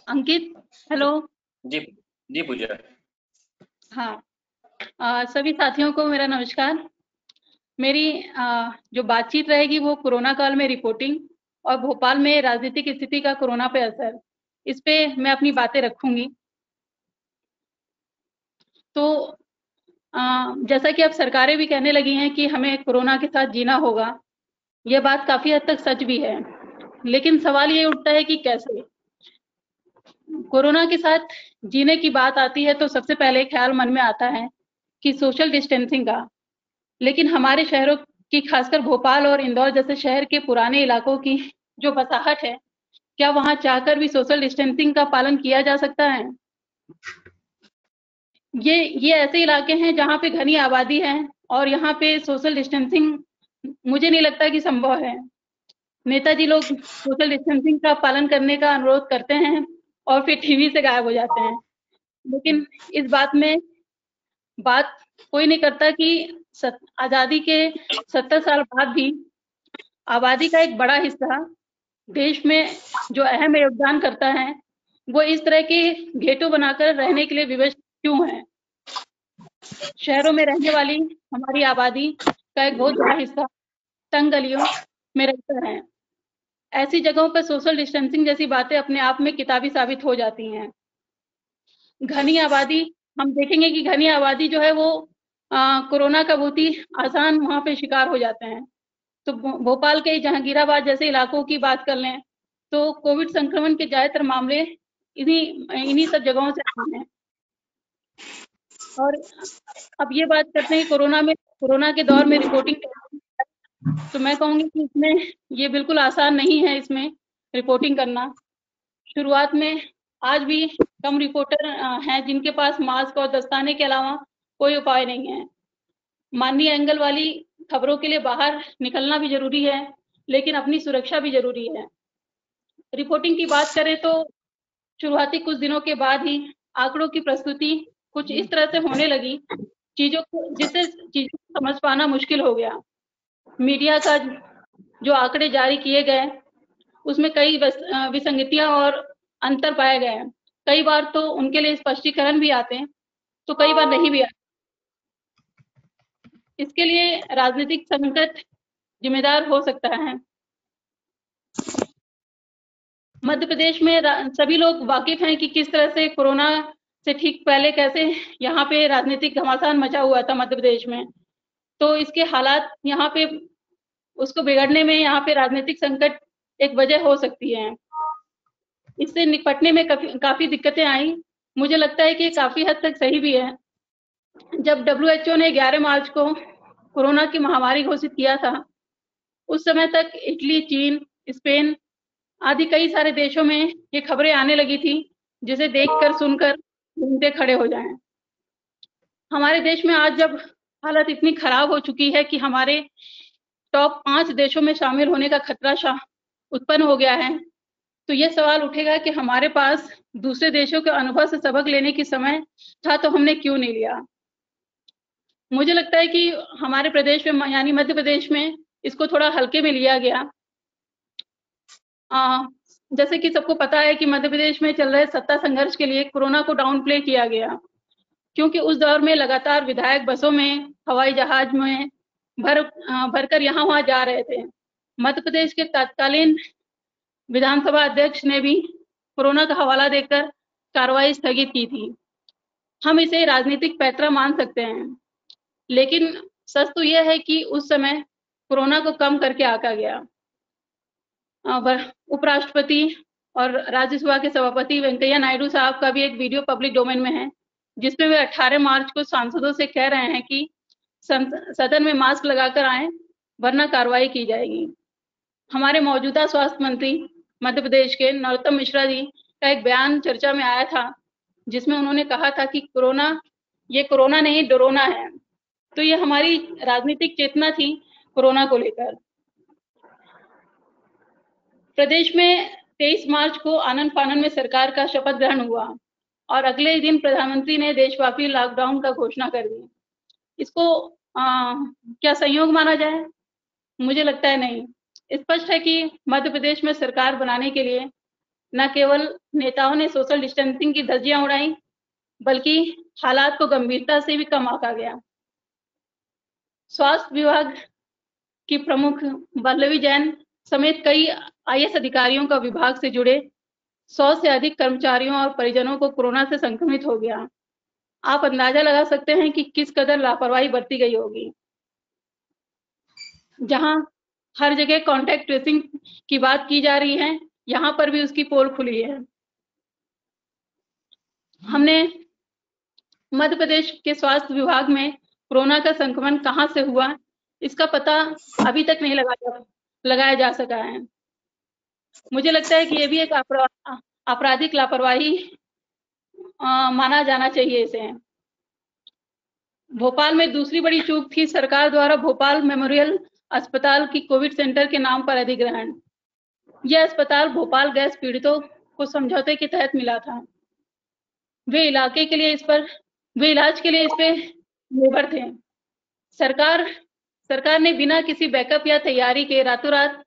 अंकित, हेलो। जी जी पूजा। हाँ, सभी साथियों को मेरा नमस्कार। मेरी जो बातचीत रहेगी वो कोरोना काल में रिपोर्टिंग और भोपाल में राजनीतिक स्थिति का कोरोना पे असर, इस पे मैं अपनी बातें रखूंगी। तो जैसा कि अब सरकारें भी कहने लगी हैं कि हमें कोरोना के साथ जीना होगा, यह बात काफी हद तक सच भी है, लेकिन सवाल ये उठता है कि कैसे। कोरोना के साथ जीने की बात आती है तो सबसे पहले ख्याल मन में आता है कि सोशल डिस्टेंसिंग का, लेकिन हमारे शहरों कि खासकर भोपाल और इंदौर जैसे शहर के पुराने इलाकों की जो बसाहट है, क्या वहां चाहकर भी सोशल डिस्टेंसिंग का पालन किया जा सकता है? ये ऐसे इलाके हैं जहां पे घनी आबादी है और यहाँ पे सोशल डिस्टेंसिंग मुझे नहीं लगता कि संभव है। नेताजी लोग सोशल डिस्टेंसिंग का पालन करने का अनुरोध करते हैं और फिर टीवी से गायब हो जाते हैं, लेकिन इस बात में बात कोई नहीं करता कि आजादी के 70 साल बाद भी आबादी का एक बड़ा हिस्सा देश में जो अहम योगदान करता है, वो इस तरह के घेटो बनाकर रहने के लिए विवश क्यों है? शहरों में रहने वाली हमारी आबादी का एक बहुत बड़ा हिस्सा तंग गलियों में रहता है। ऐसी जगहों पर सोशल डिस्टेंसिंग जैसी बातें अपने आप में किताबी साबित हो जाती हैं। घनी आबादी, हम देखेंगे कि घनी आबादी जो है वो कोरोना का बहुत ही आसान वहां पे शिकार हो जाते हैं। तो भोपाल के जहांगीराबाद जैसे इलाकों की बात कर लें तो कोविड संक्रमण के ज्यादातर मामले इन्हीं सब जगहों से आए हैं। और अब ये बात करते हैं कोरोना के दौर में रिपोर्टिंग, तो मैं कहूंगी कि इसमें ये बिल्कुल आसान नहीं है इसमें रिपोर्टिंग करना। शुरुआत में आज भी कम रिपोर्टर हैं जिनके पास मास्क और दस्ताने के अलावा कोई उपाय नहीं है। मानवीय एंगल वाली खबरों के लिए बाहर निकलना भी जरूरी है, लेकिन अपनी सुरक्षा भी जरूरी है। रिपोर्टिंग की बात करें तो शुरुआती कुछ दिनों के बाद ही आंकड़ों की प्रस्तुति कुछ इस तरह से होने लगी जिससे चीजों को समझ पाना मुश्किल हो गया। मीडिया का जो आंकड़े जारी किए गए उसमें कई विसंगतियां और अंतर पाए गए हैं। कई बार तो उनके लिए स्पष्टीकरण भी आते हैं, तो कई बार नहीं भी आते। इसके लिए राजनीतिक संकट जिम्मेदार हो सकता है। मध्य प्रदेश में सभी लोग वाकिफ हैं कि किस तरह से कोरोना से ठीक पहले कैसे यहाँ पे राजनीतिक घमासान मचा हुआ था मध्य प्रदेश में। तो इसके हालात यहाँ पे उसको बिगड़ने में यहाँ पे राजनीतिक संकट एक वजह हो सकती है। इससे निपटने में काफी दिक्कतें आई। मुझे लगता है कि काफी हद तक सही भी है। जब WHO ने 11 मार्च को कोरोना की महामारी घोषित किया था, उस समय तक इटली, चीन, स्पेन आदि कई सारे देशों में ये खबरें आने लगी थी जिसे देखकर सुनकर घूमते खड़े हो जाएं। हमारे देश में आज जब हालत इतनी खराब हो चुकी है कि हमारे टॉप 5 देशों में शामिल होने का खतरा उत्पन्न हो गया है, तो यह सवाल उठेगा कि हमारे पास दूसरे देशों के अनुभव से सबक लेने की समय था तो हमने क्यों नहीं लिया। मुझे लगता है कि हमारे प्रदेश में यानी मध्य प्रदेश में इसको थोड़ा हल्के में लिया गया। जैसे कि सबको पता है कि मध्य प्रदेश में चल रहे सत्ता संघर्ष के लिए कोरोना को डाउन प्ले किया गया, क्योंकि उस दौर में लगातार विधायक बसों में, हवाई जहाज में भरकर यहाँ वहां जा रहे थे। मध्य प्रदेश के तत्कालीन विधानसभा अध्यक्ष ने भी कोरोना का हवाला देकर कार्रवाई स्थगित की थी। हम इसे राजनीतिक पैंतरा मान सकते हैं, लेकिन सच तो यह है कि उस समय कोरोना को कम करके आंका गया। उपराष्ट्रपति और राज्यसभा के सभापति वेंकैया नायडू साहब का भी एक वीडियो पब्लिक डोमेन में है, जिसमें वे 18 मार्च को सांसदों से कह रहे हैं कि सदन में मास्क लगाकर आए वरना कार्रवाई की जाएगी। हमारे मौजूदा स्वास्थ्य मंत्री मध्य प्रदेश के नरोत्तम मिश्रा जी का एक बयान चर्चा में आया था, जिसमें उन्होंने कहा था कि ये कोरोना नहीं डरोना है। तो ये हमारी राजनीतिक चेतना थी कोरोना को लेकर। प्रदेश में 23 मार्च को आनन फानन में सरकार का शपथ ग्रहण हुआ और अगले ही दिन प्रधानमंत्री ने देशव्यापी लॉकडाउन का घोषणा कर दी। इसको क्या संयोग माना जाए? मुझे लगता है नहीं। स्पष्ट है कि मध्य प्रदेश में सरकार बनाने के लिए न केवल नेताओं ने सोशल डिस्टेंसिंग की धज्जियां उड़ाई, बल्कि हालात को गंभीरता से भी कम आंका गया। स्वास्थ्य विभाग की प्रमुख वल्लवी जैन समेत कई IAS अधिकारियों का विभाग से जुड़े 100 से अधिक कर्मचारियों और परिजनों को कोरोना से संक्रमित हो गया। आप अंदाजा लगा सकते हैं कि किस कदर लापरवाही बरती गई होगी। जहां हर जगह कॉन्टैक्ट ट्रेसिंग की बात की जा रही है, यहां पर भी उसकी पोल खुली है। हमने मध्य प्रदेश के स्वास्थ्य विभाग में कोरोना का संक्रमण कहां से हुआ, इसका पता अभी तक नहीं लगाया जा सका है। मुझे लगता है कि ये भी एक आपराधिक लापरवाही माना जाना चाहिए इसे। भोपाल में दूसरी बड़ी चूक थी सरकार द्वारा भोपाल मेमोरियल अस्पताल की कोविड सेंटर के नाम पर अधिग्रहण। यह अस्पताल भोपाल गैस पीड़ितों को समझौते के तहत मिला था। वे इलाज के लिए इस पे निर्भर थे। सरकार ने बिना किसी बैकअप या तैयारी के रातों रात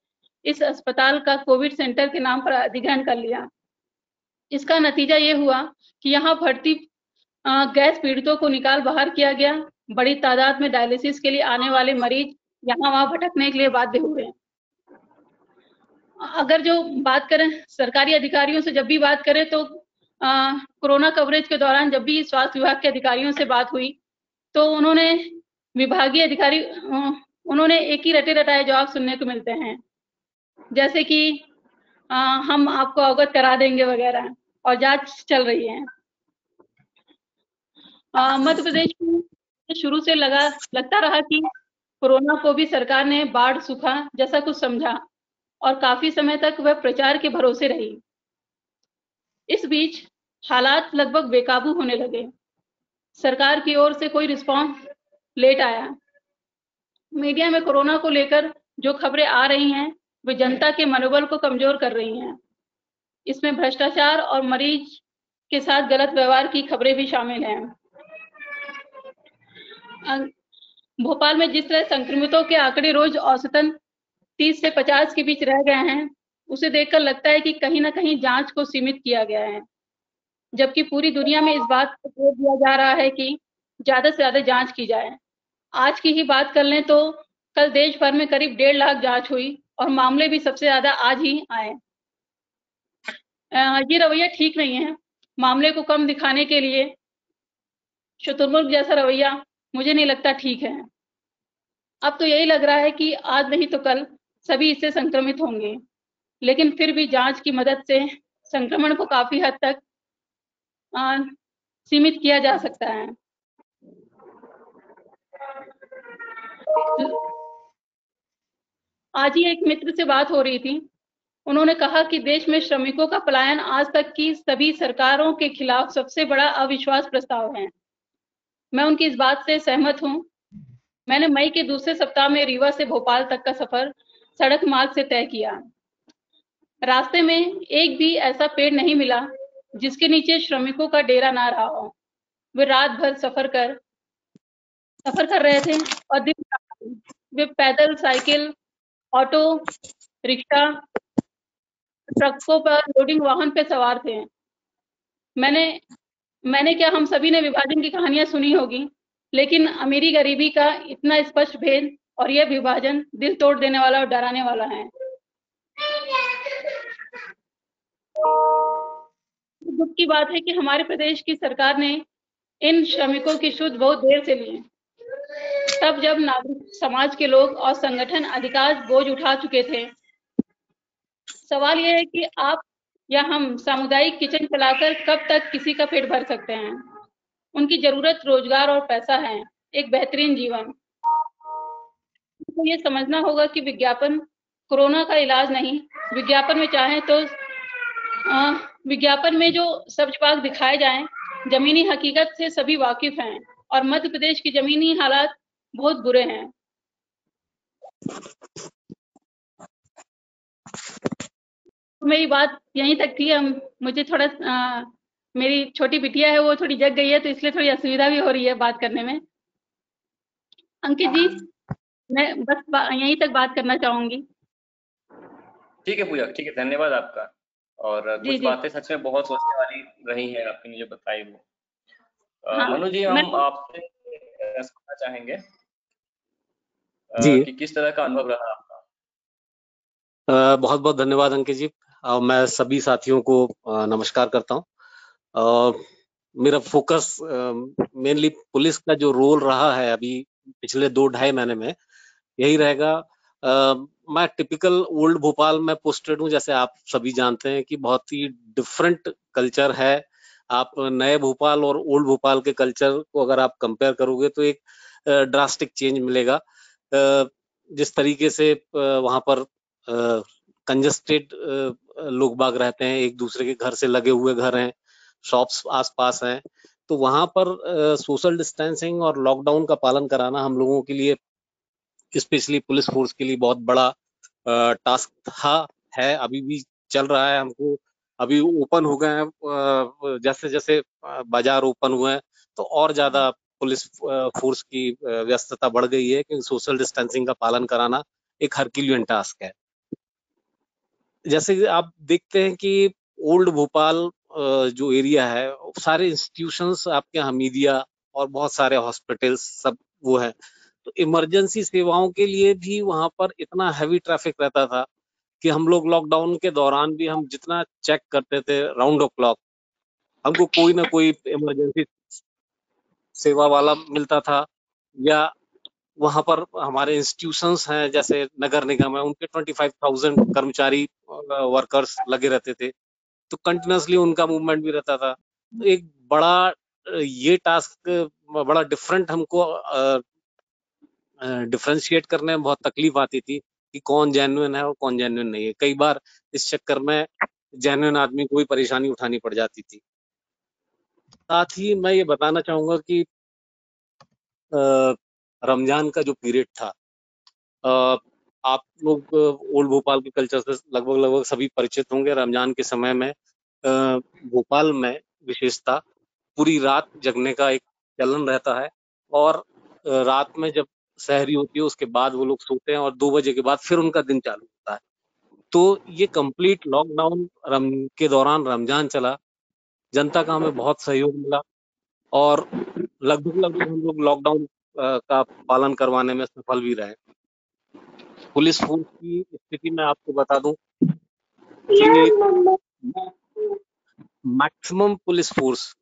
इस अस्पताल का कोविड सेंटर के नाम पर अधिग्रहण कर लिया। इसका नतीजा ये हुआ कि यहाँ भर्ती गैस पीड़ितों को निकाल बाहर किया गया। बड़ी तादाद में डायलिसिस के लिए आने वाले मरीज यहाँ वहाँ भटकने के लिए बाध्य हुए। अगर जो बात करें सरकारी अधिकारियों से, जब भी बात करें तो कोरोना कवरेज के दौरान जब भी स्वास्थ्य विभाग के अधिकारियों से बात हुई तो उन्होंने विभागीय अधिकारी उन्होंने एक ही रटे रटाए जवाब सुनने को मिलते हैं, जैसे कि हम आपको अवगत करा देंगे वगैरह, और जांच चल रही है। मध्य प्रदेश में शुरू से लगता रहा कि कोरोना को भी सरकार ने बाढ़ सूखा जैसा कुछ समझा और काफी समय तक वह प्रचार के भरोसे रही। इस बीच हालात लगभग बेकाबू होने लगे। सरकार की ओर से कोई रिस्पांस लेट आया। मीडिया में कोरोना को लेकर जो खबरें आ रही हैं वे जनता के मनोबल को कमजोर कर रही हैं। इसमें भ्रष्टाचार और मरीज के साथ गलत व्यवहार की खबरें भी शामिल हैं। भोपाल में जिस तरह संक्रमितों के आंकड़े रोज औसतन 30 से 50 के बीच रह गए हैं, उसे देखकर लगता है कि कहीं ना कहीं जांच को सीमित किया गया है, जबकि पूरी दुनिया में इस बात पर जोर दिया जा रहा है कि ज्यादा से ज्यादा जांच की जाए। आज की ही बात कर लें तो कल देश भर में करीब 1.5 लाख जांच हुई और मामले भी सबसे ज्यादा आज ही आए। ये रवैया ठीक नहीं है। मामले को कम दिखाने के लिए शुतुरमुर्ग जैसा रवैया मुझे नहीं लगता ठीक है। अब तो यही लग रहा है कि आज नहीं तो कल सभी इससे संक्रमित होंगे, लेकिन फिर भी जांच की मदद से संक्रमण को काफी हद तक सीमित किया जा सकता है। आज ही एक मित्र से बात हो रही थी। उन्होंने कहा कि देश में श्रमिकों का पलायन आज तक की सभी सरकारों के खिलाफ सबसे बड़ा अविश्वास प्रस्ताव है। मैं उनकी इस बात से सहमत हूं। मैंने मई के दूसरे सप्ताह में रीवा से भोपाल तक का सफर सड़क मार्ग से तय किया। रास्ते में एक भी ऐसा पेड़ नहीं मिला जिसके नीचे श्रमिकों का डेरा ना रहा हो। वे रात भर सफर कर रहे थे और दिन रात वे पैदल, साइकिल, ऑटो रिक्शा, ट्रकों पर, लोडिंग वाहन पे सवार थे। मैंने क्या, हम सभी ने विभाजन की कहानियां सुनी होगी, लेकिन अमीरी गरीबी का इतना स्पष्ट भेद और यह विभाजन दिल तोड़ देने वाला और डराने वाला है। दुख की बात है कि हमारे प्रदेश की सरकार ने इन श्रमिकों की शुद्ध बहुत देर से ली। तब जब नागरिक समाज के लोग और संगठन अधिकांश बोझ उठा चुके थे। सवाल यह है कि आप या हम सामुदायिक किचन चलाकर कब तक किसी का पेट भर सकते हैं। उनकी जरूरत रोजगार और पैसा है, एक बेहतरीन जीवन। तो ये समझना होगा कि विज्ञापन कोरोना का इलाज नहीं। विज्ञापन में चाहे तो विज्ञापन में जो सब्ज बाग दिखाए जाएं, जमीनी हकीकत से सभी वाकिफ हैं और मध्य प्रदेश की जमीनी हालात बहुत बुरे हैं। मेरी बात यहीं तक थी। मुझे थोड़ा मेरी छोटी बिटिया है, वो थोड़ी जग गई है, तो इसलिए थोड़ी असुविधा भी हो रही है बात करने में। अंकित जी, मैं बस यहीं तक बात करना चाहूंगी। ठीक है पूजा, ठीक है, धन्यवाद आपका। और कुछ बातें सच में बहुत सोचने वाली रही हैं आपने मुझे बताई वो। हाँ, मनु जी, हम आपसे सुनना चाहेंगे कि किस तरह का अनुभव रहा आपका। बहुत बहुत धन्यवाद अंकित जी। मैं सभी साथियों को नमस्कार करता हूँ। मेरा फोकस मेनली पुलिस का जो रोल रहा है अभी पिछले 2-2.5 महीने में यही रहेगा। मैं टिपिकल ओल्ड भोपाल में पोस्टेड हूँ, जैसे आप सभी जानते हैं कि बहुत ही डिफरेंट कल्चर है। आप नए भोपाल और ओल्ड भोपाल के कल्चर को अगर आप कंपेयर करोगे तो एक ड्रास्टिक चेंज मिलेगा। जिस तरीके से वहां पर कंजस्टेड लोग बाग रहते हैं, एक दूसरे के घर से लगे हुए घर हैं, शॉप्स आसपास हैं, तो वहां पर सोशल डिस्टेंसिंग और लॉकडाउन का पालन कराना हम लोगों के लिए, स्पेशली पुलिस फोर्स के लिए बहुत बड़ा टास्क था, है, अभी भी चल रहा है। हमको अभी ओपन हो गए हैं, जैसे जैसे बाजार ओपन हुए हैं तो और ज्यादा पुलिस फोर्स की व्यस्तता बढ़ गई है, क्योंकि सोशल डिस्टेंसिंग का पालन कराना एक हरकिलियन टास्क है। जैसे कि आप देखते हैं कि ओल्ड भोपाल जो एरिया है, सारे इंस्टीट्यूशंस आपके यहाँ, मीडिया और बहुत सारे हॉस्पिटल्स सब वो है, तो इमरजेंसी सेवाओं के लिए भी वहां पर इतना हैवी ट्रैफिक रहता था कि हम लोग लॉकडाउन के दौरान भी हम जितना चेक करते थे राउंड द क्लॉक, हमको कोई ना कोई इमरजेंसी सेवा वाला मिलता था, या वहां पर हमारे इंस्टीट्यूशंस हैं जैसे नगर निगम है, उनके 25,000 कर्मचारी वर्कर्स लगे रहते थे, तो कंटिन्यूसली उनका मूवमेंट भी रहता था। तो एक बड़ा ये टास्क बड़ा डिफरेंट हमको डिफरेंशिएट करने में बहुत तकलीफ आती थी कि कौन जेन्युइन है और कौन जेन्युइन नहीं है। कई बार इस चक्कर में जेन्युइन आदमी को भी परेशानी उठानी पड़ जाती थी। साथ ही मैं ये बताना चाहूंगा कि रमजान का जो पीरियड था, आप लोग ओल्ड भोपाल के कल्चर से लगभग सभी परिचित होंगे। रमजान के समय में भोपाल में विशेषता पूरी रात जगने का एक चलन रहता है, और रात में जब सहरी होती है उसके बाद वो लोग सोते हैं और 2 बजे के बाद फिर उनका दिन चालू होता है। तो ये कंप्लीट लॉकडाउन के दौरान रमजान चला, जनता का हमें बहुत सहयोग मिला, और लगभग हम लोग लॉकडाउन का पालन करवाने में सफल भी रहे। पुलिस फोर्स की स्थिति में आपको बता दूं कि मैक्सिमम पुलिस फोर्स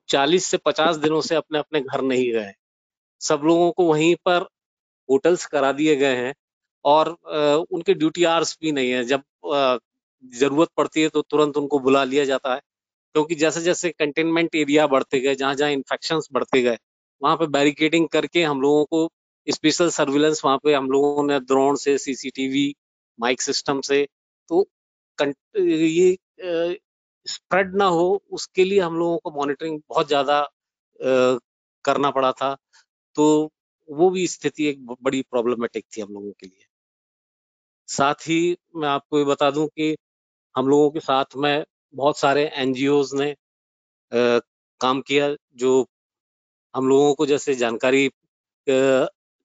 40 से 50 दिनों से अपने अपने घर नहीं गए। सब लोगों को वहीं पर होटल्स करा दिए गए हैं, और उनके ड्यूटी आवर्स भी नहीं है। जब जरूरत पड़ती है तो तुरंत उनको बुला लिया जाता है, क्योंकि जैसे जैसे कंटेनमेंट एरिया बढ़ते गए, जहां जहां इन्फेक्शंस बढ़ते गए, वहां पे बैरिकेडिंग करके हम लोगों को स्पेशल सर्विलेंस वहां पे हम लोगों ने ड्रोन से, सीसीटीवी, माइक सिस्टम से, तो ये स्प्रेड ना हो उसके लिए हम लोगों को मॉनिटरिंग बहुत ज्यादा करना पड़ा था। तो वो भी स्थिति एक बड़ी प्रॉब्लमेटिक थी हम लोगों के लिए। साथ ही मैं आपको ये बता दूं कि हम लोगों के साथ में बहुत सारे एनजीओज ने काम किया, जो हम लोगों को जैसे जानकारी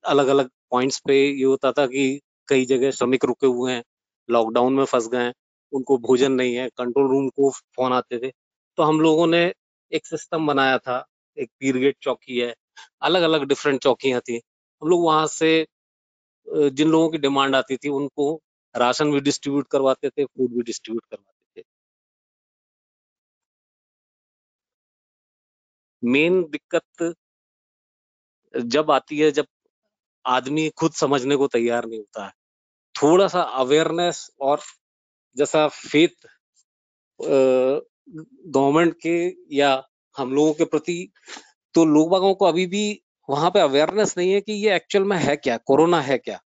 अलग अलग पॉइंट्स पे ये होता था कि कई जगह श्रमिक रुके हुए हैं, लॉकडाउन में फंस गए हैं, उनको भोजन नहीं है, कंट्रोल रूम को फोन आते थे, तो हम लोगों ने एक सिस्टम बनाया था, एक पीर गेट चौकी है, अलग अलग डिफरेंट चौकियां थी। हम लोग वहां से जिन लोगों की डिमांड आती थी उनको राशन भी डिस्ट्रीब्यूट करवाते थे, फूड भी डिस्ट्रीब्यूट करवाते थे। मेन दिक्कत जब आती है जब आदमी खुद समझने को तैयार नहीं होता है। थोड़ा सा अवेयरनेस और जैसा फेथ गवर्नमेंट के या हम लोगों के प्रति, तो लोग बागों को अभी भी वहां पे अवेयरनेस नहीं है कि ये एक्चुअल में है क्या, कोरोना है क्या।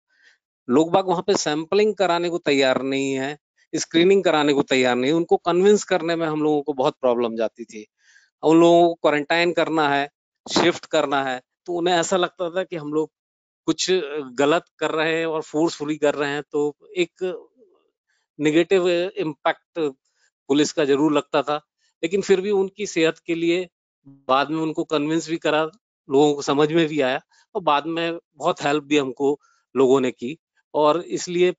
लोग बाग वहां पे सैंपलिंग कराने को तैयार नहीं है, स्क्रीनिंग कराने को तैयार नहीं है। उनको कन्विंस करने में हम लोगों को बहुत प्रॉब्लम जाती थी। उन लोगों को क्वारंटाइन करना है, शिफ्ट करना है, तो उन्हें ऐसा लगता था कि हम लोग कुछ गलत कर रहे हैं और फोर्सफुली कर रहे हैं, तो एक नेगेटिव इम्पैक्ट पुलिस का जरूर लगता था। लेकिन फिर भी उनकी सेहत के लिए बाद में उनको कन्विंस भी करा, लोगों को समझ में भी आया, और बाद में बहुत हेल्प भी हमको लोगों ने की, और इसलिए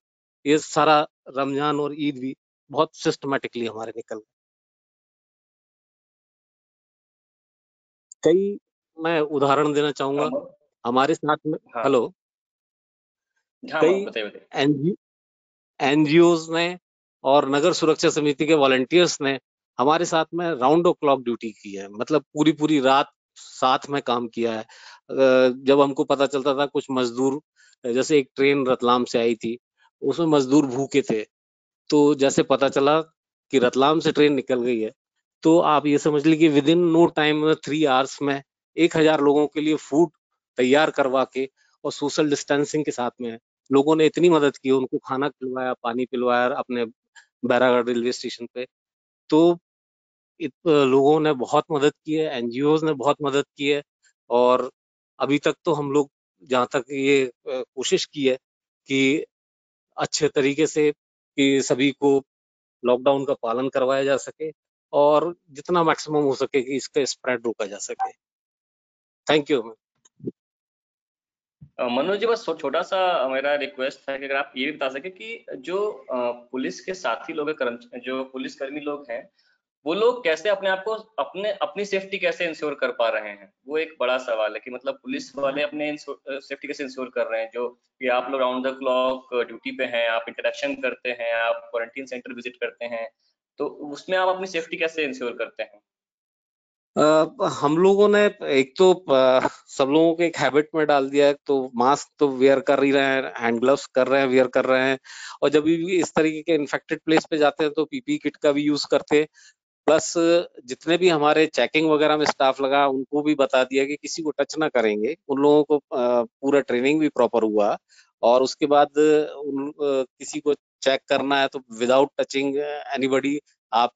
ये सारा रमजान और ईद भी बहुत सिस्टमेटिकली हमारे निकल गए। कई मैं उदाहरण देना चाहूंगा हमारे साथ में। हाँ। हेलो। हाँ, कई बताइए। एनजीओज ने और नगर सुरक्षा समिति के वॉलंटियर्स ने हमारे साथ में राउंड द क्लॉक ड्यूटी की है, मतलब पूरी पूरी रात साथ में काम किया है। जब हमको पता चलता था कुछ मजदूर, जैसे एक ट्रेन रतलाम से आई थी, उसमें मजदूर भूखे थे, तो जैसे पता चला कि रतलाम से ट्रेन निकल गई है, तो आप ये समझ लीजिए कि within no time 3 hours में 1000 लोगों के लिए फूड तैयार करवा के और सोशल डिस्टेंसिंग के साथ में है। लोगों ने इतनी मदद की, उनको खाना खिलवाया, पानी पिलवाया अपने बैरागढ़ रेलवे स्टेशन पे। तो लोगों ने बहुत मदद की है, एनजीओज ने बहुत मदद की है। और अभी तक तो हम लोग जहाँ तक ये कोशिश की है कि अच्छे तरीके से कि सभी को लॉकडाउन का पालन करवाया जा सके और जितना मैक्सिमम हो सके कि इसका स्प्रेड रोका जा सके। Thank you. मनोज जी, बस छोटा सा मेरा रिक्वेस्ट है कि अगर आप ये भी बता सके कि जो पुलिस के साथी लोग हैं, जो पुलिसकर्मी लोग हैं, वो लोग कैसे अपने आप को अपनी सेफ्टी कैसे इंश्योर कर पा रहे हैं? वो एक बड़ा सवाल है कि मतलब पुलिस वाले अपने सेफ्टी कैसे इंश्योर कर रहे हैं, जो कि आप लोग राउंड द क्लॉक ड्यूटी पे हैं, आप इंटरेक्शन करते हैं, आप क्वारंटीन सेंटर विजिट करते हैं, तो उसमें आप अपनी सेफ्टी कैसे इंश्योर करते हैं? हम लोगों ने एक तो सब लोगों को एक हैबिट में डाल दिया है, तो मास्क तो वेयर कर ही रहे हैं, हैंड ग्लव्स कर रहे हैं, वेयर कर रहे हैं, और जब भी इस तरीके के इन्फेक्टेड प्लेस पे जाते हैं तो पीपी किट का भी यूज करते हैं। प्लस जितने भी हमारे चेकिंग वगैरह में स्टाफ लगा उनको भी बता दिया कि किसी को टच ना करेंगे। उन लोगों को पूरा ट्रेनिंग भी प्रॉपर हुआ, और उसके बाद किसी को चेक करना है तो विदाउट टचिंग एनीबॉडी आप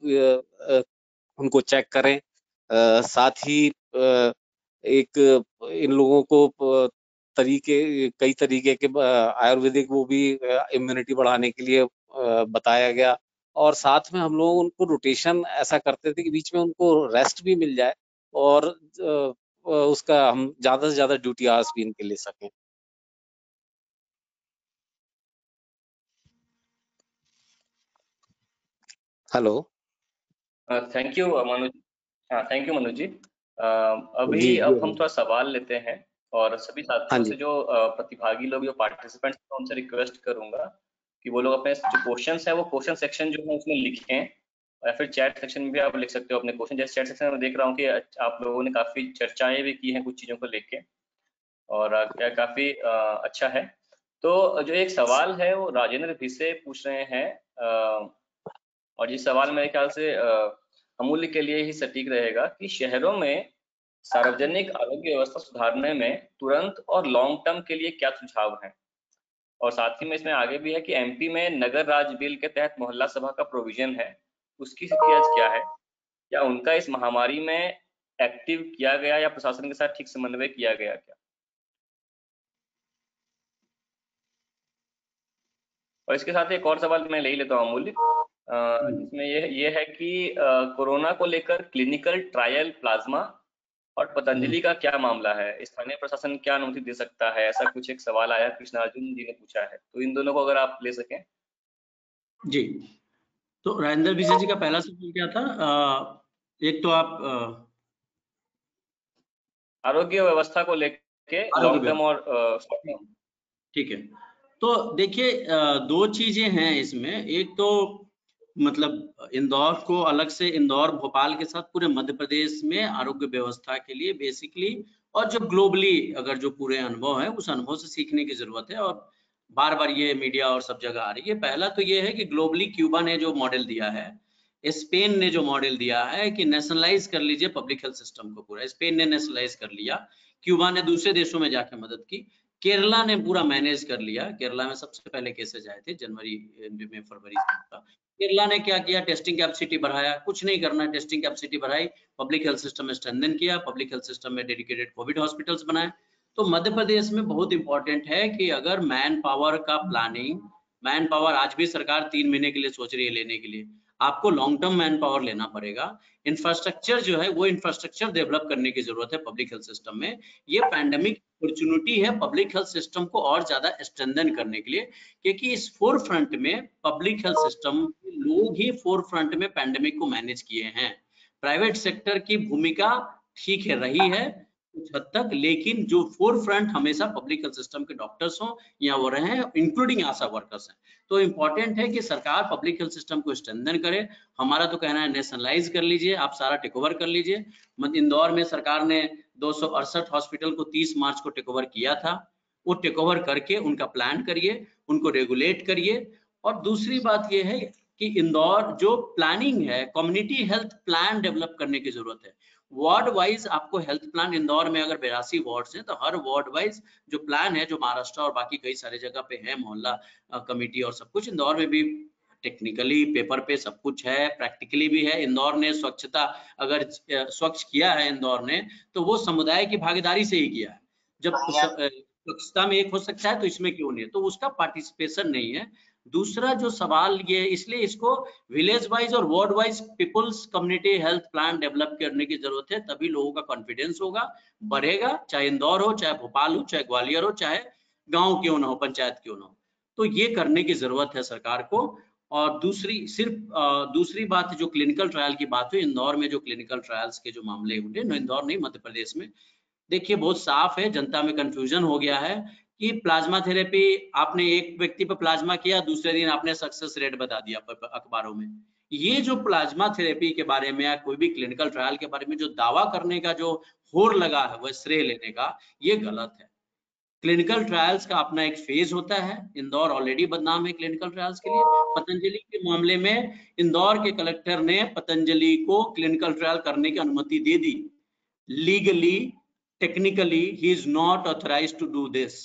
उनको चेक करें। साथ ही एक इन लोगों को कई तरीके के आयुर्वेदिक वो भी इम्यूनिटी बढ़ाने के लिए बताया गया। और साथ में हम लोग उनको रोटेशन ऐसा करते थे कि बीच में उनको रेस्ट भी मिल जाए और उसका हम ज्यादा से ज्यादा ड्यूटी आवर्स भी इनके ले सकें। हेलो। Thank you Manoj. हाँ, थैंक यू मनोज जी। अभी जी अब हम थोड़ा सवाल लेते हैं, और सभी हाँ साथियों जी। से, जो प्रतिभागी लोग, जो पार्टिसिपेंट्स, उनसे रिक्वेस्ट करूंगा कि वो लोग अपने जो क्वेश्चंस है वो क्वेश्चन सेक्शन जो है उसमें लिखें, या फिर चैट सेक्शन में भी आप लिख सकते हो अपने क्वेश्चन। जैसे चैट सेक्शन में देख रहा हूँ कि आप लोगों ने काफी चर्चाएं भी की हैं कुछ चीजों को लेके, और काफी अच्छा है। तो जो एक सवाल है वो राजेंद्र भी से पूछ रहे हैं, और ये सवाल मेरे ख्याल से अमूल्य के लिए ही सटीक रहेगा कि शहरों में सार्वजनिक आरोग्य व्यवस्था सुधारने में तुरंत और लॉन्ग टर्म के लिए क्या सुझाव हैं? और साथ ही में इसमें आगे भी है कि एमपी में नगर राज बिल के तहत मोहल्ला सभा का प्रोविजन है, उसकी स्थिति आज क्या है? क्या उनका इस महामारी में एक्टिव किया गया या प्रशासन के साथ ठीक समन्वय किया गया क्या? और इसके साथ एक और सवाल मैं ले ही लेता हूँ अमूल्य, जिसमें ये है कि कोरोना को लेकर क्लिनिकल ट्रायल प्लाज्मा और पतंजलि का क्या मामला है? स्थानीय प्रशासन क्या अनुमति दे सकता है? ऐसा कुछ एक सवाल आया, कृष्णार्जुन जी ने पूछा है, तो इन दोनों को अगर आप ले सकें। जी, तो राजेंद्र विजय जी का पहला सवाल क्या था? एक तो आप आरोग्य व्यवस्था को लेके लॉन्ग टर्म और शॉर्ट टर्म। ठीक है, तो देखिए दो चीजें हैं इसमें। एक तो मतलब इंदौर को अलग से, इंदौर भोपाल के साथ पूरे मध्य प्रदेश में आरोग्य व्यवस्था के लिए बेसिकली, और जो ग्लोबली अगर जो पूरे अनुभव है उस अनुभव से सीखने की जरूरत है, और बार बार ये मीडिया और सब जगह आ रही है। पहला तो ये है कि ग्लोबली क्यूबा ने जो मॉडल दिया है, स्पेन ने जो मॉडल दिया है कि नेशनलाइज कर लीजिए पब्लिक हेल्थ सिस्टम को पूरा, स्पेन ने नेशनलाइज कर लिया, क्यूबा ने दूसरे देशों में जाके मदद की, केरला ने पूरा मैनेज कर लिया। केरला में सबसे पहले केसेज आए थे जनवरी में, फरवरी से। केरला ने क्या किया? टेस्टिंग कैपेसिटी बढ़ाया। कुछ नहीं करना, टेस्टिंग कैपेसिटी बढ़ाई, पब्लिक हेल्थ सिस्टम में स्ट्रेंथन किया, पब्लिक हेल्थ सिस्टम में डेडिकेटेड कोविड हॉस्पिटल्स बनाए। तो मध्य प्रदेश में बहुत इंपॉर्टेंट है कि अगर मैन पावर का प्लानिंग, मैन पावर आज भी सरकार 3 महीने के लिए सोच रही है लेने के लिए, आपको लॉन्ग टर्म मैन पावर लेना पड़ेगा। इंफ्रास्ट्रक्चर जो है वो इंफ्रास्ट्रक्चर डेवलप करने की जरूरत है पब्लिक हेल्थ सिस्टम में। ये पैंडेमिक अपॉर्चुनिटी है पब्लिक हेल्थ सिस्टम को और ज्यादा स्ट्रेंथन करने के लिए, क्योंकि इस फोर फ्रंट में पब्लिक हेल्थ सिस्टम लोग ही फोर फ्रंट में पैंडेमिक को मैनेज किए हैं। प्राइवेट सेक्टर की भूमिका ठीक है, रही है कुछ हद तक, लेकिन जो फोर फ्रंट हमेशा पब्लिक हेल्थ सिस्टम के डॉक्टर्स हों या वो रहे हैं, इंक्लूडिंग आशा वर्कर्स हैं। तो इंपॉर्टेंट है कि सरकार पब्लिक हेल्थ सिस्टम को स्ट्रेंथन करे। हमारा तो कहना है नेशनलाइज कर लीजिए, आप सारा टेक ओवर कर लीजिए। इंदौर में सरकार ने 268 हॉस्पिटल को 30 मार्च को टेक ओवर किया था, वो टेक ओवर करके उनका प्लान करिए, उनको रेगुलेट करिए। और दूसरी बात ये है कि इंदौर जो प्लानिंग है, कम्युनिटी हेल्थ प्लान डेवलप करने की जरूरत है। वार्ड वाइज आपको हेल्थ प्लान, इंदौर में अगर 82 वार्ड्स हैं तो हर वार्ड वाइज जो प्लान है, जो महाराष्ट्र और बाकी कई सारे जगह पे है, मोहल्ला कमेटी और सब कुछ, इंदौर में भी टेक्निकली पेपर पे सब कुछ है, प्रैक्टिकली भी है। इंदौर ने स्वच्छता अगर स्वच्छ किया है इंदौर ने, तो वो समुदाय की भागीदारी से ही किया है। जब स्वच्छता में एक हो सकता है तो इसमें क्यों नहीं है, तो उसका पार्टिसिपेशन नहीं है। दूसरा जो सवाल ये, इसलिए इसको विलेज वाइज और ward wise people's community health plan develop करने की जरूरत है, तभी लोगों का कॉन्फिडेंस होगा, बढ़ेगा। चाहे इंदौर हो, चाहे भोपाल हो, चाहे ग्वालियर हो, चाहे गांव क्यों ना हो, पंचायत क्यों ना हो, तो ये करने की जरूरत है सरकार को। और दूसरी बात जो क्लिनिकल ट्रायल की बात हुई, इंदौर में जो क्लिनिकल ट्रायल्स के जो मामले उठे, इंदौर नहीं मध्य प्रदेश में, देखिए बहुत साफ है, जनता में कंफ्यूजन हो गया है कि प्लाज्मा थेरेपी आपने एक व्यक्ति पर प्लाज्मा किया, दूसरे दिन आपने सक्सेस रेट बता दिया अखबारों में। ये जो प्लाज्मा थेरेपी के बारे में या कोई भी क्लिनिकल ट्रायल के बारे में जो दावा करने का जो होड़ लगा है, वह श्रेय लेने का, ये गलत है। क्लिनिकल ट्रायल्स का अपना एक फेज होता है। इंदौर ऑलरेडी बदनाम है क्लिनिकल ट्रायल्स के लिए। पतंजलि के मामले में इंदौर के कलेक्टर ने पतंजलि को क्लिनिकल ट्रायल करने की अनुमति दे दी। Legally, technically he is not authorised to do this.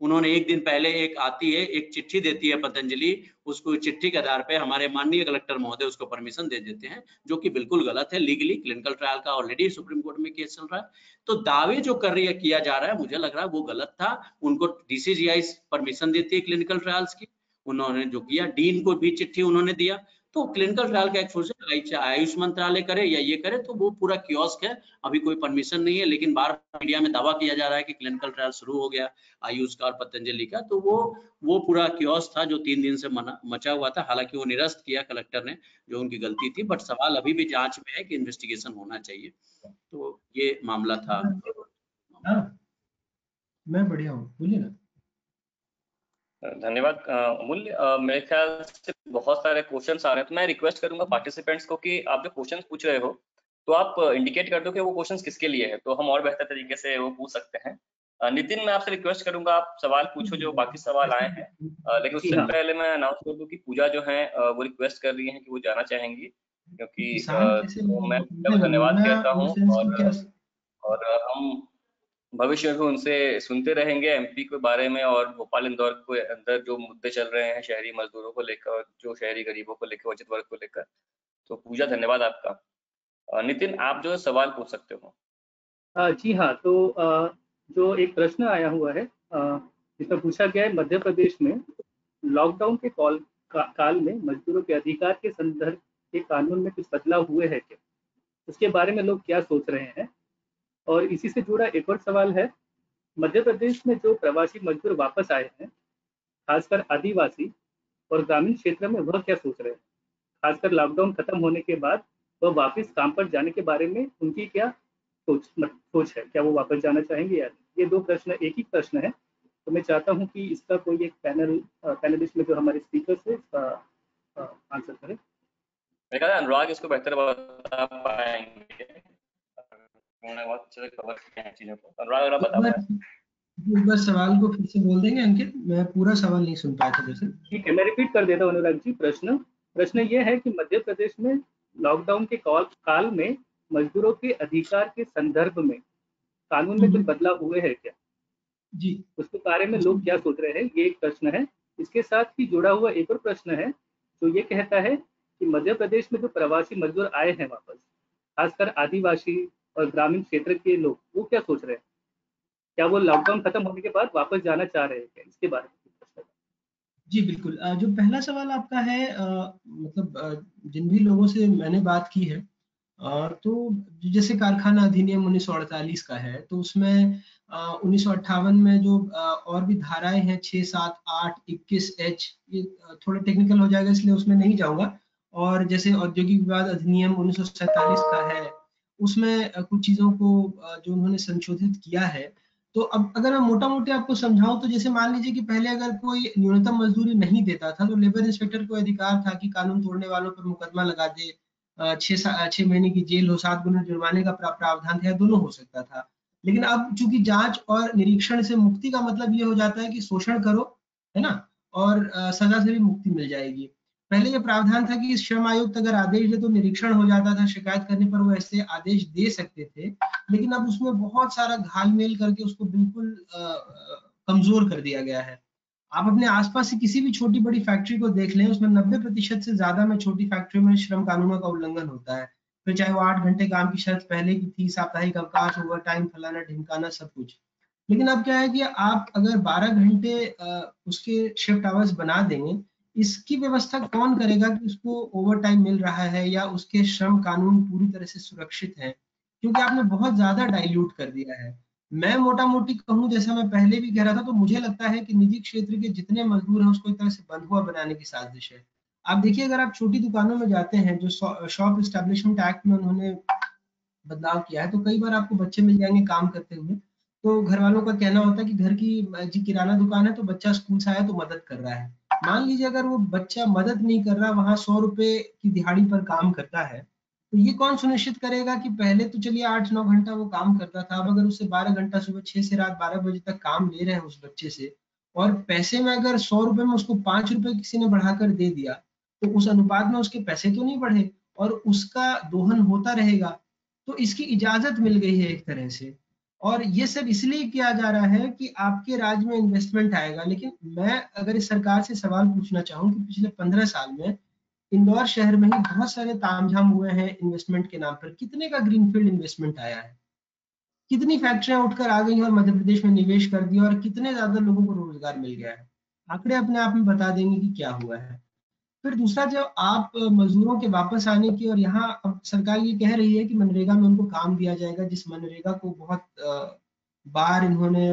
उन्होंने एक दिन पहले एक चिट्ठी देती है पतंजलि, उसको चिट्ठी के आधार पे हमारे माननीय कलेक्टर महोदय उसको परमिशन दे देते हैं, जो कि बिल्कुल गलत है। लीगली क्लिनिकल ट्रायल का ऑलरेडी सुप्रीम कोर्ट में केस चल रहा है, तो दावे जो किया जा रहा है, मुझे लग रहा है वो गलत था। उनको DCGI परमिशन देती है क्लिनिकल ट्रायल्स की, उन्होंने जो किया, डीन को भी चिट्ठी उन्होंने दिया। तो क्लिनिकल ट्रायल का एक प्रोसेस आयुष मंत्रालय करे या ये करे, तो वो पूरा कियोस्क है, अभी कोई परमिशन नहीं है। लेकिन बार मीडिया में दावा किया जा रहा है कि क्लिनिकल ट्रायल शुरू हो गया आयुष का और पतंजलि का, तो वो पूरा कियोस्क था जो 3 दिन से मचा हुआ था। हालांकि वो निरस्त किया कलेक्टर ने, जो उनकी गलती थी, बट सवाल अभी भी जांच में है कि इन्वेस्टिगेशन होना चाहिए। तो ये मामला था। मैं बढ़िया हूँ, बोलिए ना। धन्यवाद अमूल्य। मेरे ख्याल से बहुत सारे क्वेश्चंस आ रहे हैं, तो मैं रिक्वेस्ट करूंगा पार्टिसिपेंट्स को कि आप जो क्वेश्चंस पूछ रहे हो तो आप इंडिकेट कर दो कि वो क्वेश्चंस किसके लिए है, तो हम और बेहतर तरीके से वो पूछ सकते हैं। नितिन, मैं आपसे रिक्वेस्ट करूंगा आप सवाल पूछो जो बाकी सवाल आए हैं, लेकिन उससे पहले मैं अनाउंस कर दूं कि पूजा जो है वो रिक्वेस्ट कर रही है कि वो जाना चाहेंगी, क्योंकि तो मैं धन्यवाद कहता हूँ। और हम भविष्य में भी उनसे सुनते रहेंगे MP के बारे में, और भोपाल इंदौर के अंदर जो मुद्दे चल रहे हैं शहरी मजदूरों को लेकर, जो शहरी गरीबों को लेकर, वंचित वर्ग को लेकर। तो पूजा, धन्यवाद आपका। नितिन, आप जो सवाल पूछ सकते हो। जी हाँ, तो जो एक प्रश्न आया हुआ है जिसमें पूछा गया है, मध्य प्रदेश में लॉकडाउन के काल में मजदूरों के अधिकार के संदर्भ के कानून में कुछ बदलाव हुए हैं क्या, उसके बारे में लोग क्या सोच रहे हैं। और इसी से जुड़ा एक और सवाल है, मध्य प्रदेश में जो प्रवासी मजदूर वापस आए हैं, खासकर आदिवासी और ग्रामीण क्षेत्र में, वह क्या सोच रहे हैं, खासकर लॉकडाउन खत्म होने के बाद वह वापस काम पर जाने के बारे में उनकी क्या सोच है, क्या वो वापस जाना चाहेंगे या नहीं। ये 2 प्रश्न एक ही प्रश्न है, तो मैं चाहता हूं कि इसका कोई एक पैनलिस्ट में जो हमारे स्पीकर्स है इसका आंसर करें। मेरे ख्याल अनुराग इसको बेहतर बता पाएंगे, उन्होंने बहुत अच्छे से कवर किया है चीजों को। अनुराग, अगर बता पाए एक बार सवाल को फिर से बोल देंगे अंकित, मैं पूरा सवाल नहीं सुन पाया था जैसे। ठीक है, मैं रिपीट कर देता हूँ अनुराग जी। प्रश्न ये है कि मध्य प्रदेश में लॉकडाउन के काल में मजदूरों के अधिकार के संदर्भ में कानून में कुछ बदलाव हुए हैं क्या जी, उसके बारे में लोग क्या सोच रहे हैं, ये एक प्रश्न है। इसके साथ ही जुड़ा हुआ एक और प्रश्न है जो ये कहता है कि मध्य प्रदेश में जो प्रवासी मजदूर आए हैं वापस, खासकर आदिवासी और ग्रामीण क्षेत्र के लोग, वो क्या सोच रहे हैं, क्या वो लॉकडाउन खत्म होने के बाद वापस जाना चाह रहे हैं क्या, इसके बारे में। जी बिल्कुल। जो पहला सवाल आपका है, मतलब जिन भी लोगों से मैंने बात की है, तो जैसे कारखाना अधिनियम 1948 का है, तो उसमें 1958 में जो और भी धाराएं हैं 6, 7, 8, 21H, ये थोड़ा टेक्निकल हो जाएगा इसलिए उसमें नहीं जाऊंगा। और जैसे औद्योगिक विवाद अधिनियम 1947 का है, उसमें कुछ चीजों को जो उन्होंने संशोधित किया है। तो अब अगर मैं मोटा मोटी आपको समझाऊं तो जैसे मान लीजिए कि पहले अगर कोई न्यूनतम मजदूरी नहीं देता था तो लेबर इंस्पेक्टर को अधिकार था कि कानून तोड़ने वालों पर मुकदमा लगा दे, 6 महीने की जेल हो, 7 गुना जुर्माने का प्रावधान था, दोनों हो सकता था। लेकिन अब चूंकि जांच और निरीक्षण से मुक्ति का मतलब ये हो जाता है कि शोषण करो, है ना, और सजा से भी मुक्ति मिल जाएगी। पहले ये प्रावधान था कि श्रम आयुक्त अगर आदेश दे तो निरीक्षण हो जाता था, शिकायत करने पर वो ऐसे आदेश दे सकते थे, लेकिन अब उसमें बहुत सारा घालमेल करके उसको बिल्कुल कमजोर कर दिया गया है। आप अपने आसपास से किसी भी छोटी बड़ी फैक्ट्री को देख लें, उसमें 90% से ज्यादा में छोटी फैक्ट्री में श्रम कानूनों का उल्लंघन होता है। फिर चाहे वो 8 घंटे काम की शर्त पहले की थी, साप्ताहिक अवकाश, ओवर टाइम, फलाना ढिमकाना, सब कुछ। लेकिन अब क्या है कि आप अगर 12 घंटे उसके शिफ्ट आवर्स बना देंगे, इसकी व्यवस्था कौन करेगा कि उसको ओवर टाइम मिल रहा है या उसके श्रम कानून पूरी तरह से सुरक्षित है, क्योंकि आपने बहुत ज्यादा डाइल्यूट कर दिया है। मैं मोटा मोटी कहूँ, जैसा मैं पहले भी कह रहा था, तो मुझे लगता है कि निजी क्षेत्र के जितने मजदूर हैं उसको एक तरह से बंधुआ बनाने की साजिश है। आप देखिए, अगर आप छोटी दुकानों में जाते हैं, जो शॉप एस्टेब्लिशमेंट एक्ट में उन्होंने बदलाव किया है, तो कई बार आपको बच्चे मिल जाएंगे काम करते हुए। तो घर वालों का कहना होता है कि घर की जी किराना दुकान है, तो बच्चा स्कूल से आया तो मदद कर रहा है। मान लीजिए अगर वो बच्चा मदद नहीं कर रहा, वहां 100 रुपए की दिहाड़ी पर काम करता है, तो ये कौन सुनिश्चित करेगा कि पहले तो चलिए 8-9 घंटा वो काम करता था, अब अगर उससे 12 घंटा सुबह 6 से रात 12 बजे तक काम ले रहे हैं उस बच्चे से, और पैसे में अगर 100 रुपए में उसको 5 रुपए किसी ने बढ़ाकर दे दिया, तो उस अनुपात में उसके पैसे तो नहीं बढ़े और उसका दोहन होता रहेगा। तो इसकी इजाजत मिल गई है एक तरह से, और ये सब इसलिए किया जा रहा है कि आपके राज्य में इन्वेस्टमेंट आएगा। लेकिन मैं अगर इस सरकार से सवाल पूछना चाहूँ कि पिछले 15 साल में इंदौर शहर में ही बहुत सारे तामझाम हुए हैं इन्वेस्टमेंट के नाम पर, कितने का ग्रीनफील्ड इन्वेस्टमेंट आया है, कितनी फैक्ट्रियां उठकर आ गई और मध्य प्रदेश में निवेश कर दिया और कितने ज्यादा लोगों को रोजगार मिल गया है। आंकड़े अपने आप में बता देंगे कि क्या हुआ है। फिर दूसरा, जब आप मजदूरों के वापस आने की, और यहाँ अब सरकार ये कह रही है कि मनरेगा में उनको काम दिया जाएगा, जिस मनरेगा को बहुत बार इन्होंने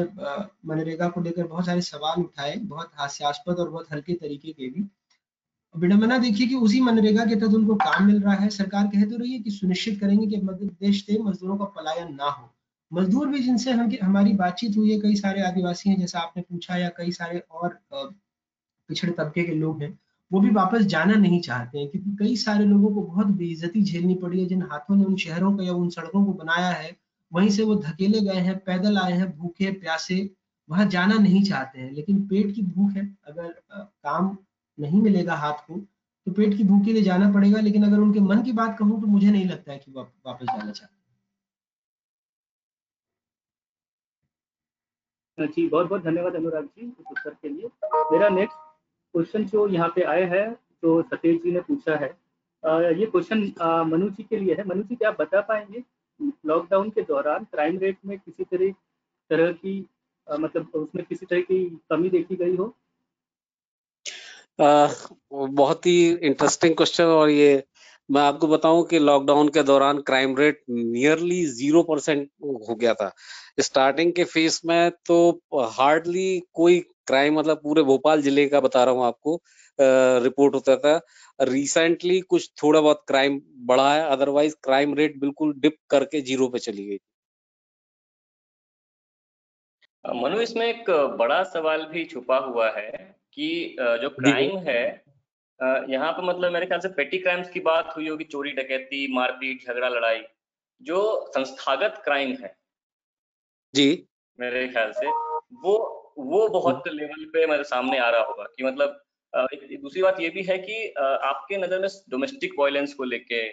मनरेगा को लेकर बहुत सारे सवाल उठाए, बहुत हास्यास्पद और बहुत हल्के तरीके के भी। विडंबना देखिए कि उसी मनरेगा के तहत उनको काम मिल रहा है। सरकार कह तो रही है कि सुनिश्चित करेंगे कि मध्य प्रदेश से मजदूरों का पलायन ना हो। मजदूर भी जिनसे हमारी बातचीत हुई है, कई सारे आदिवासी हैं जैसा आपने पूछा, या कई सारे और पिछड़े तबके के लोग हैं, वो भी वापस जाना नहीं चाहते हैं, क्योंकि कई सारे लोगों को बहुत बेइज्जती झेलनी पड़ी है। जिन हाथों ने उन शहरों को या उन सड़कों को बनाया है, वहीं से वो धकेले गए हैं, पैदल आए हैं, भूखे प्यासे, वहां जाना नहीं चाहते हैं। लेकिन पेट की भूख है, अगर काम नहीं मिलेगा हाथ को, तो पेट की भूख के लिए जाना पड़ेगा। लेकिन अगर उनके मन की बात कहूँ तो मुझे नहीं लगता है कि वापस जाना चाहते। जी, बहुत बहुत धन्यवाद अनुराग जी इस उत्तर के लिए। मेरा नेक्स्ट क्वेश्चन जो यहाँ पे आए हैं, जो सतेज जी ने पूछा है, ये क्वेश्चन मनु जी के लिए है। मनु जी, क्या आप बता पाएंगे लॉकडाउन के दौरान क्राइम रेट में किसी तरह की मतलब उसमें किसी तरह की कमी देखी गई हो? बहुत ही इंटरेस्टिंग क्वेश्चन। और ये मैं आपको बताऊं कि लॉकडाउन के दौरान क्राइम रेट नियरली 0% हो गया था। स्टार्टिंग के फेस में तो हार्डली कोई क्राइम, मतलब पूरे भोपाल जिले का बता रहा हूँ आपको, रिपोर्ट होता था। रिसेंटली कुछ थोड़ा बहुत क्राइम बढ़ा है, अदरवाइज क्राइम रेट बिल्कुल डिप करके 0 पे चली गई। मनु, इसमें एक बड़ा सवाल भी छुपा हुआ है कि जो जी क्राइम है यहाँ पे, मतलब मेरे ख्याल से पेटी क्राइम्स की बात हुई होगी, चोरी डकैती मारपीट झगड़ा लड़ाई। जो संस्थागत क्राइम है जी मेरे ख्याल से वो बहुत लेवल पे मेरे सामने आ रहा होगा कि मतलब एक दूसरी बात ये भी है कि आपके नजर में डोमेस्टिक वायलेंस को लेके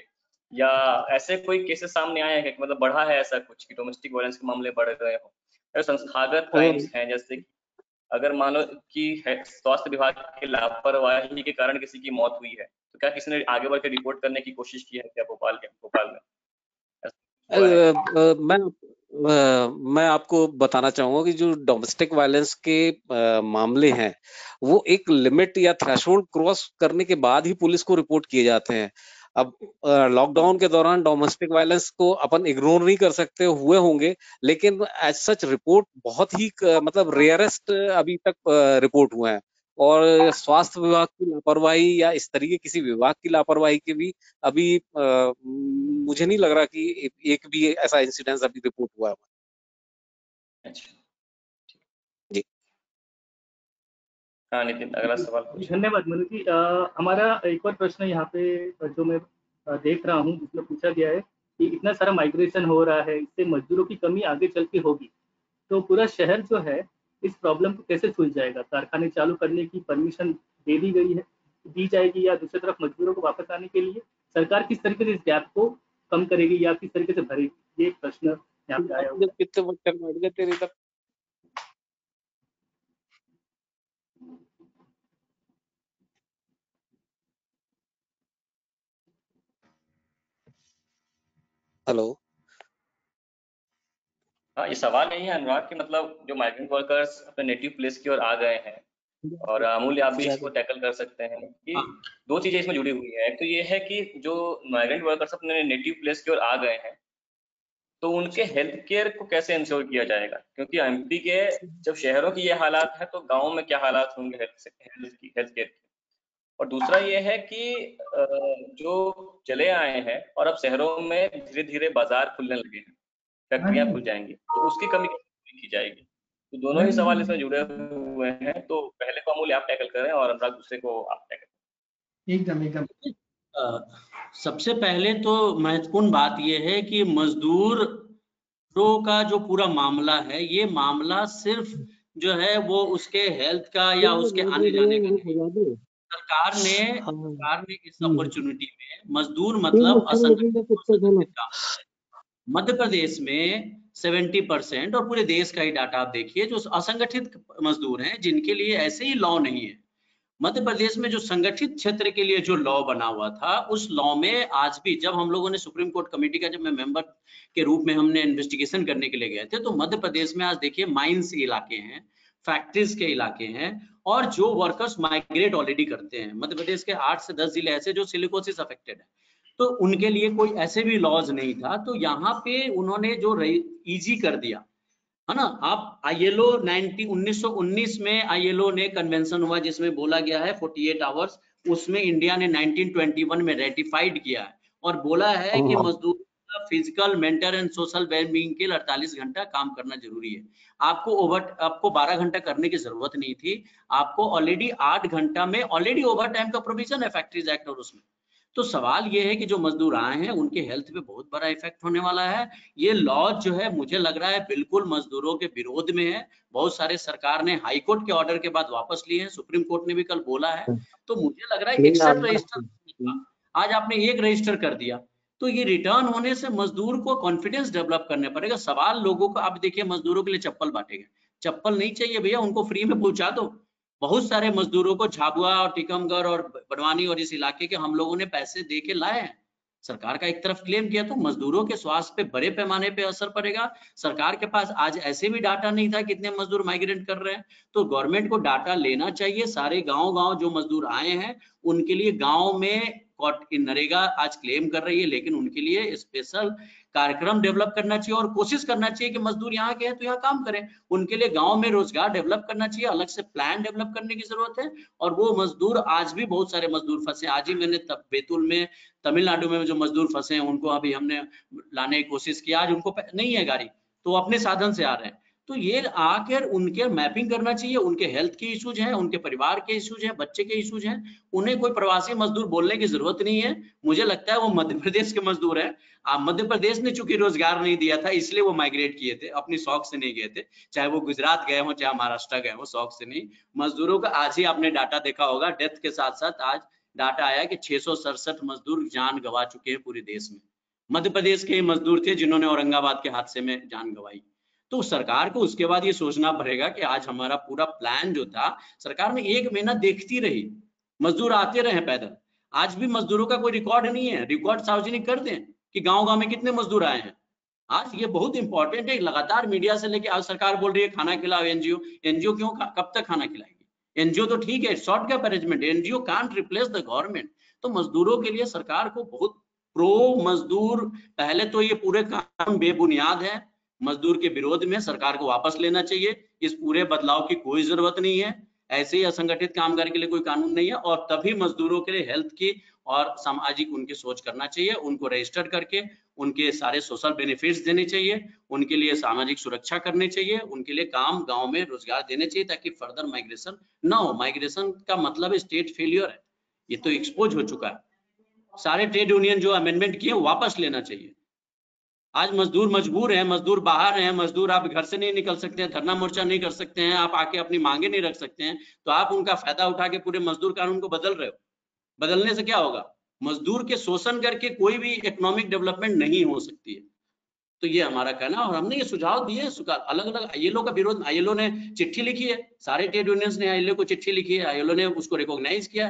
या ऐसे कोई केसेस सामने आए हैं कि मतलब बढ़ा है ऐसा कुछ कि डोमेस्टिक वायलेंस के मामले बढ़ गए हो, या संस्थागत क्राइम्स हैं, जैसे कि अगर मानो कि स्वास्थ्य विभाग की लापरवाही के कारण किसी की मौत हुई है, तो क्या किसी ने आगे बढ़ के रिपोर्ट करने की कोशिश की है क्या भोपाल में? ऐसा हुआ है? मैं आपको बताना चाहूंगा कि जो डोमेस्टिक वायलेंस के मामले हैं, वो एक लिमिट या थ्रेशोल्ड क्रॉस करने के बाद ही पुलिस को रिपोर्ट किए जाते हैं। अब लॉकडाउन के दौरान डोमेस्टिक वायलेंस को अपन इग्नोर नहीं कर सकते, हुए होंगे, लेकिन एज सच रिपोर्ट बहुत ही मतलब रेयरेस्ट अभी तक रिपोर्ट हुए हैं। और स्वास्थ्य विभाग की लापरवाही या इस तरीके किसी विभाग की लापरवाही के भी अभी मुझे नहीं लग रहा कि एक भी ऐसा इंसिडेंस अभी रिपोर्ट हुआ है। अच्छा, जी हाँ नितिन, अगला सवाल पूछो। धन्यवाद मनु जी। हमारा एक और प्रश्न यहाँ पे जो मैं देख रहा हूँ, जिसमें पूछा गया है कि इतना सारा माइग्रेशन हो रहा है, इससे मजदूरों की कमी आगे चल के होगी, तो पूरा शहर जो है इस प्रॉब्लम को कैसे सुलझाएगा? कारखाने चालू करने की परमिशन दे दी गई है, दी जाएगी, या दूसरी तरफ मजदूरों को वापस आने के लिए सरकार किस तरीके से इस गैप को कम करेगी या किस तरीके से भरेगी, ये प्रश्न यहाँ पे आया हुआ है। हेलो। हाँ, ये सवाल नहीं है अनुराग कि मतलब जो माइग्रेंट वर्कर्स अपने नेटिव प्लेस की ओर आ गए हैं, और अमूल्य आप भी इसको टैकल कर सकते हैं कि दो चीजें इसमें जुड़ी हुई है। एक तो ये है कि जो माइग्रेंट वर्कर्स अपने नेटिव प्लेस की ओर आ गए हैं तो उनके हेल्थ केयर को कैसे इंश्योर किया जाएगा, क्योंकि एमपी के जब शहरों की ये हालात है तो गाँव में क्या हालात होंगे हेल्थ केयर के। और दूसरा ये है कि जो चले आए हैं और अब शहरों में धीरे धीरे बाजार खुलने लगे हैं, फैक्ट्रियां खुल जाएंगी, तो उसकी कमी कैसे की जाएगी। तो दोनों ही सवाल इसमें जुड़े हुए हैं। तो पहले को अमूल्य आप टैकल करें और अनुराग दूसरे को आप टैकल। एकदम सबसे पहले तो महत्वपूर्ण बात यह है कि मजदूरों का जो पूरा मामला है, ये मामला सिर्फ जो है वो उसके हेल्थ का या उसके आने जाने का नहीं। सरकार ने इस अपॉर्चुनिटी में मजदूर मतलब असंगठित काम, मध्य प्रदेश में 70% और पूरे देश का ही डाटा आप देखिए जो असंगठित मजदूर हैं जिनके लिए ऐसे ही लॉ नहीं है। मध्य प्रदेश में जो संगठित क्षेत्र के लिए जो लॉ बना हुआ था, उस लॉ में आज भी जब हम लोगों ने सुप्रीम कोर्ट कमेटी का जब मैं मेंबर के रूप में हमने इन्वेस्टिगेशन करने के लिए गए थे, तो मध्य प्रदेश में आज देखिए माइंस के इलाके हैं, फैक्ट्रीज के इलाके हैं, और जो वर्कर्स माइग्रेट ऑलरेडी करते हैं। मध्य प्रदेश के 8 से 10 जिले ऐसे जो सिलिकोसिस अफेक्टेड है, तो उनके लिए कोई ऐसे भी लॉज नहीं था। तो यहाँ पे उन्होंने जो इजी कर दिया है ना। आप ILO 1919 में ILO ने कन्वेंशन हुआ जिसमें बोला गया है 48 आवर्स, उसमें इंडिया ने 1921 में रेटिफाइड किया है और बोला है कि मजदूर physical, mental and social wellbeing के लिए 48 घंटा काम करना जरूरी है। आपको 12 घंटा करने की जरूरत नहीं थी, आपको ऑलरेडी 8 घंटा में ऑलरेडी ओवर टाइम का प्रोविजन है फैक्ट्रीज एक्ट और उसमें। तो सवाल ये है कि जो मजदूर आए हैं उनके हेल्थ पे बहुत बड़ा इफेक्ट होने वाला है। ये लॉ जो है मुझे लग रहा है बिल्कुल मजदूरों के विरोध में है। बहुत सारे सरकार ने हाई कोर्ट के ऑर्डर के बाद वापस लिए हैं, सुप्रीम कोर्ट ने भी कल बोला है। तो मुझे लग रहा है 61 रजिस्टर, आज आपने 1 रजिस्टर कर दिया, तो ये रिटर्न होने से मजदूर को कॉन्फिडेंस डेवलप करने पड़ेगा। सवाल लोगों को, आप देखिए मजदूरों के लिए चप्पल बांटेंगे, चप्पल नहीं चाहिए भैया, उनको फ्री में पहुंचा दो। बहुत सारे मजदूरों को झाबुआ और टीकमगढ़ और बड़वानी और इस इलाके के हम लोगों ने पैसे दे के लाए हैं। सरकार का एक तरफ क्लेम किया, तो मजदूरों के स्वास्थ्य पे बड़े पैमाने पे असर पड़ेगा। सरकार के पास आज ऐसे भी डाटा नहीं था कितने मजदूर माइग्रेट कर रहे हैं, तो गवर्नमेंट को डाटा लेना चाहिए। सारे गांव जो मजदूर आए हैं उनके लिए गांव में नरेगा आज क्लेम कर रही है, लेकिन उनके लिए स्पेशल कार्यक्रम डेवलप करना चाहिए और कोशिश करना चाहिए कि मजदूर यहाँ के हैं तो यहाँ काम करें। उनके लिए गांव में रोजगार डेवलप करना चाहिए, अलग से प्लान डेवलप करने की जरूरत है। और वो मजदूर, आज भी बहुत सारे मजदूर फंसे। आज ही मैंने बैतूल में, तमिलनाडु में जो मजदूर फंसे हैं उनको अभी हमने लाने की कोशिश की। आज उनको नहीं है गाड़ी, तो अपने साधन से आ रहे हैं। तो ये आकर उनके मैपिंग करना चाहिए। उनके हेल्थ के इश्यूज हैं, उनके परिवार के इश्यूज हैं, बच्चे के इश्यूज हैं। उन्हें कोई प्रवासी मजदूर बोलने की जरूरत नहीं है। मुझे लगता है वो मध्य प्रदेश के मजदूर हैं। मध्य प्रदेश ने चूंकि रोजगार नहीं दिया था इसलिए वो माइग्रेट किए थे, अपनी शौक से नहीं गए थे। चाहे वो गुजरात गए हो चाहे महाराष्ट्र गए हो, शौक से नहीं। मजदूरों का आज ही आपने डाटा देखा होगा, डेथ के साथ साथ आज डाटा आया कि 667 मजदूर जान गंवा चुके हैं पूरे देश में। मध्य प्रदेश के मजदूर थे जिन्होंने औरंगाबाद के हादसे में जान गंवाई। तो सरकार को उसके बाद ये सोचना पड़ेगा कि आज हमारा पूरा प्लान जो था, सरकार ने 1 महीना देखती रही, मजदूर आते रहे पैदल। आज भी मजदूरों का कोई रिकॉर्ड नहीं है। रिकॉर्ड सार्वजनिक कर दें कि गांव-गांव में कितने मजदूर आए हैं। आज ये बहुत इंपॉर्टेंट है। लगातार मीडिया से लेके आज सरकार बोल रही है खाना खिलाओ एनजीओ क्यों, कब तक खाना खिलाएगी। एनजीओ तो ठीक है, short gap arrangement, NGO can't replace the government. तो मजदूरों के लिए सरकार को बहुत प्रो मजदूर, पहले तो ये पूरे कानून बेबुनियाद है, मजदूर के विरोध में सरकार को वापस लेना चाहिए। इस पूरे बदलाव की कोई जरूरत नहीं है। ऐसे ही असंगठित कामगार के लिए कोई कानून नहीं है। और तभी मजदूरों के लिए हेल्थ की और सामाजिक उनकी सोच करना चाहिए। उनको रजिस्टर करके उनके सारे सोशल बेनिफिट्स देने चाहिए, उनके लिए सामाजिक सुरक्षा करनी चाहिए, उनके लिए काम गांव में रोजगार देने चाहिए, ताकि फर्दर माइग्रेशन ना हो। माइग्रेशन का मतलब स्टेट फेलियर है, ये तो एक्सपोज हो चुका है। सारे ट्रेड यूनियन जो अमेंडमेंट किए वापस लेना चाहिए। आज मजदूर मजबूर हैं, मजदूर बाहर हैं, मजदूर आप घर से नहीं निकल सकते हैं, धरना मोर्चा नहीं कर सकते हैं, आप आके अपनी मांगे नहीं रख सकते हैं, तो आप उनका फायदा उठा के पूरे मजदूर कानून को बदल रहे हो। बदलने से क्या होगा? मजदूर के शोषण करके कोई भी इकोनॉमिक डेवलपमेंट नहीं हो सकती है। तो ये हमारा कहना, और हमने ये सुझाव दिए, अलग अलग आईएलओ का विरोध, आईएलओ ने चिट्ठी लिखी है, सारे ट्रेड यूनियंस ने आईएलओ को चिट्ठी लिखी है, आईएलओ ने उसको रिकॉग्नाइज किया,